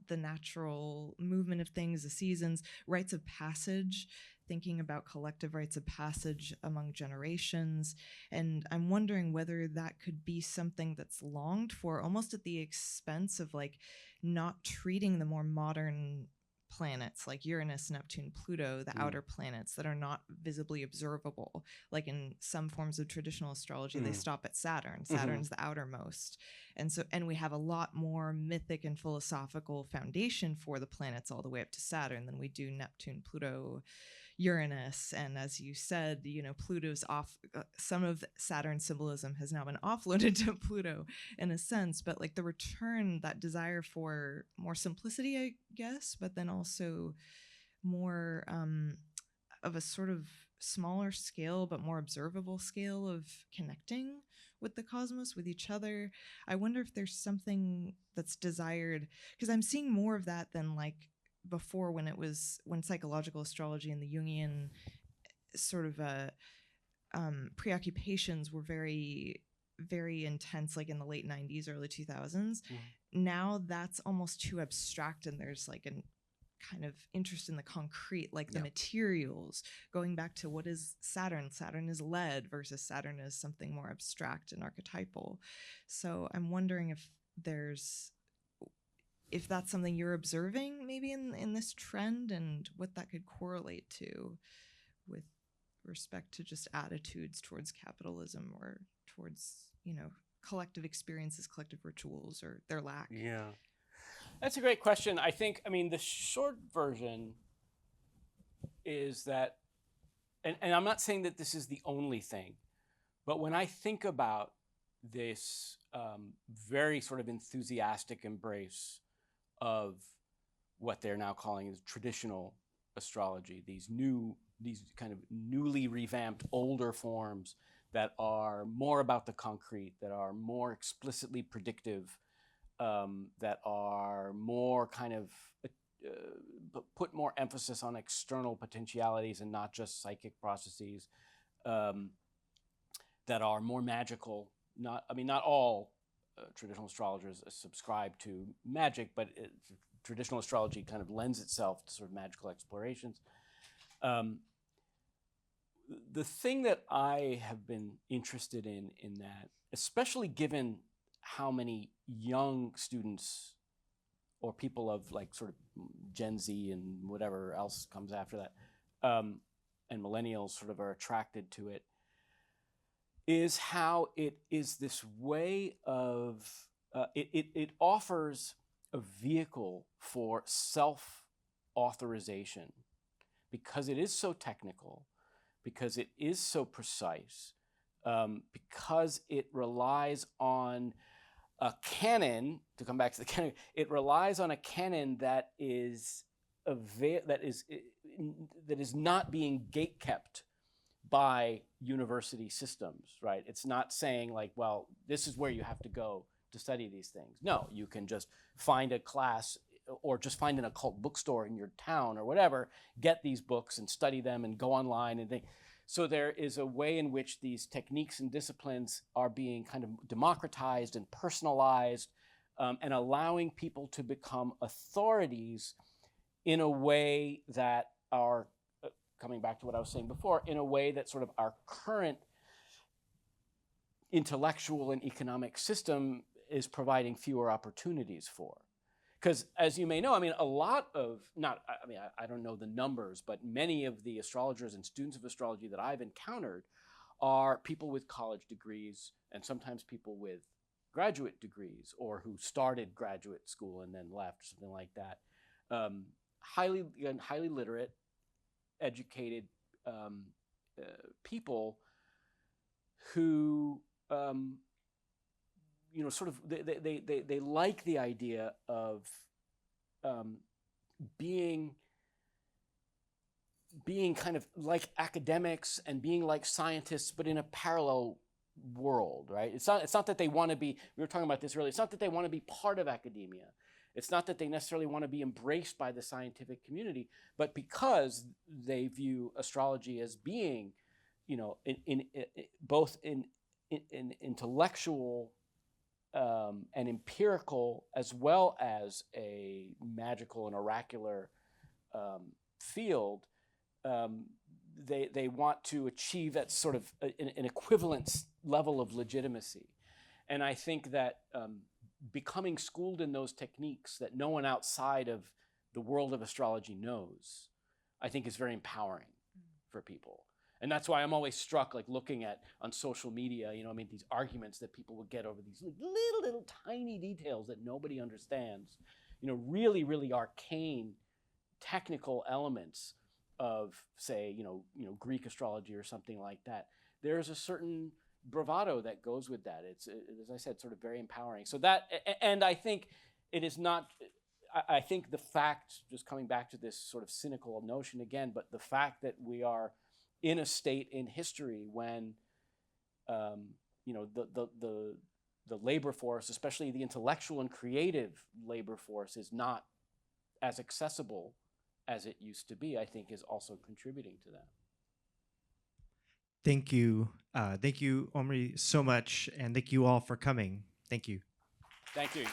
the natural movement of things, the seasons, rites of passage, thinking about collective rites of passage among generations. And I'm wondering whether that could be something that's longed for, almost at the expense of like not treating the more modern planets like Uranus, Neptune, Pluto, the outer planets that are not visibly observable. Like in some forms of traditional astrology, they stop at Saturn. Saturn's the outermost. And we have a lot more mythic and philosophical foundation for the planets all the way up to Saturn than we do Neptune, Pluto, Uranus. And as you said, Pluto's off, some of Saturn's symbolism has now been offloaded to Pluto in a sense, but like the return, that desire for more simplicity, I guess, but then also more of a sort of smaller scale, but more observable scale of connecting with the cosmos, with each other. I wonder if there's something that's desired, because I'm seeing more of that than like before, when psychological astrology and the Jungian sort of preoccupations were very, very intense, like in the late 90s, early 2000s. Now that's almost too abstract, and there's like a kind of interest in the concrete, like the materials, going back to what is Saturn. Saturn is lead versus Saturn is something more abstract and archetypal. So I'm wondering if that's something you're observing maybe in this trend, and what that could correlate to with respect to just attitudes towards capitalism or towards, collective experiences, collective rituals, or their lack. Yeah. That's a great question. I think, the short version is that, and I'm not saying that this is the only thing, but when I think about this very sort of enthusiastic embrace of what they're now calling traditional astrology, these kind of newly revamped older forms that are more about the concrete, that are more explicitly predictive, that are more kind of put more emphasis on external potentialities and not just psychic processes, that are more magical. Not all traditional astrologers subscribe to magic, but traditional astrology kind of lends itself to sort of magical explorations. The thing that I have been interested in that, especially given how many young students or people of like sort of Gen Z and whatever else comes after that and millennials sort of are attracted to it, is how it is this way of, it offers a vehicle for self-authorization because it is so technical, because it is so precise, because it relies on a canon, to come back to the canon, it relies on a canon that is not being gatekept by university systems, right? It's not saying like, well, this is where you have to go to study these things. No, you can just find a class or just find an occult bookstore in your town or whatever, get these books and study them and go online and think. So there is a way in which these techniques and disciplines are being kind of democratized and personalized, and allowing people to become authorities in a way that are, coming back to what I was saying before, in a way that sort of our current intellectual and economic system is providing fewer opportunities for. Because as you may know, I mean, a lot of, I don't know the numbers, but many of the astrologers and students of astrology that I've encountered are people with college degrees and sometimes people with graduate degrees or who started graduate school and then left, or something like that. Highly literate, educated people who sort of they like the idea of being kind of like academics and being like scientists, but in a parallel world, right? It's not that they want to be, we were talking about this earlier, it's not that they want to be part of academia. It's not that they necessarily want to be embraced by the scientific community, but because they view astrology as being, both in intellectual and empirical, as well as a magical and oracular field, they want to achieve that sort of an equivalent level of legitimacy. And I think that becoming schooled in those techniques that no one outside of the world of astrology knows, I think is very empowering for people. And that's why I'm always struck, like looking at on social media, these arguments that people would get over these little tiny details that nobody understands, really, really arcane technical elements of, say, Greek astrology or something like that. There's a certain bravado that goes with that. It's, as I said, sort of very empowering. So that, and I think it is not, I think the fact, just coming back to this sort of cynical notion again, but the fact that we are in a state in history when, the labor force, especially the intellectual and creative labor force, is not as accessible as it used to be, I think is also contributing to that. Thank you. Thank you, Omri, so much. And thank you all for coming. Thank you. Thank you.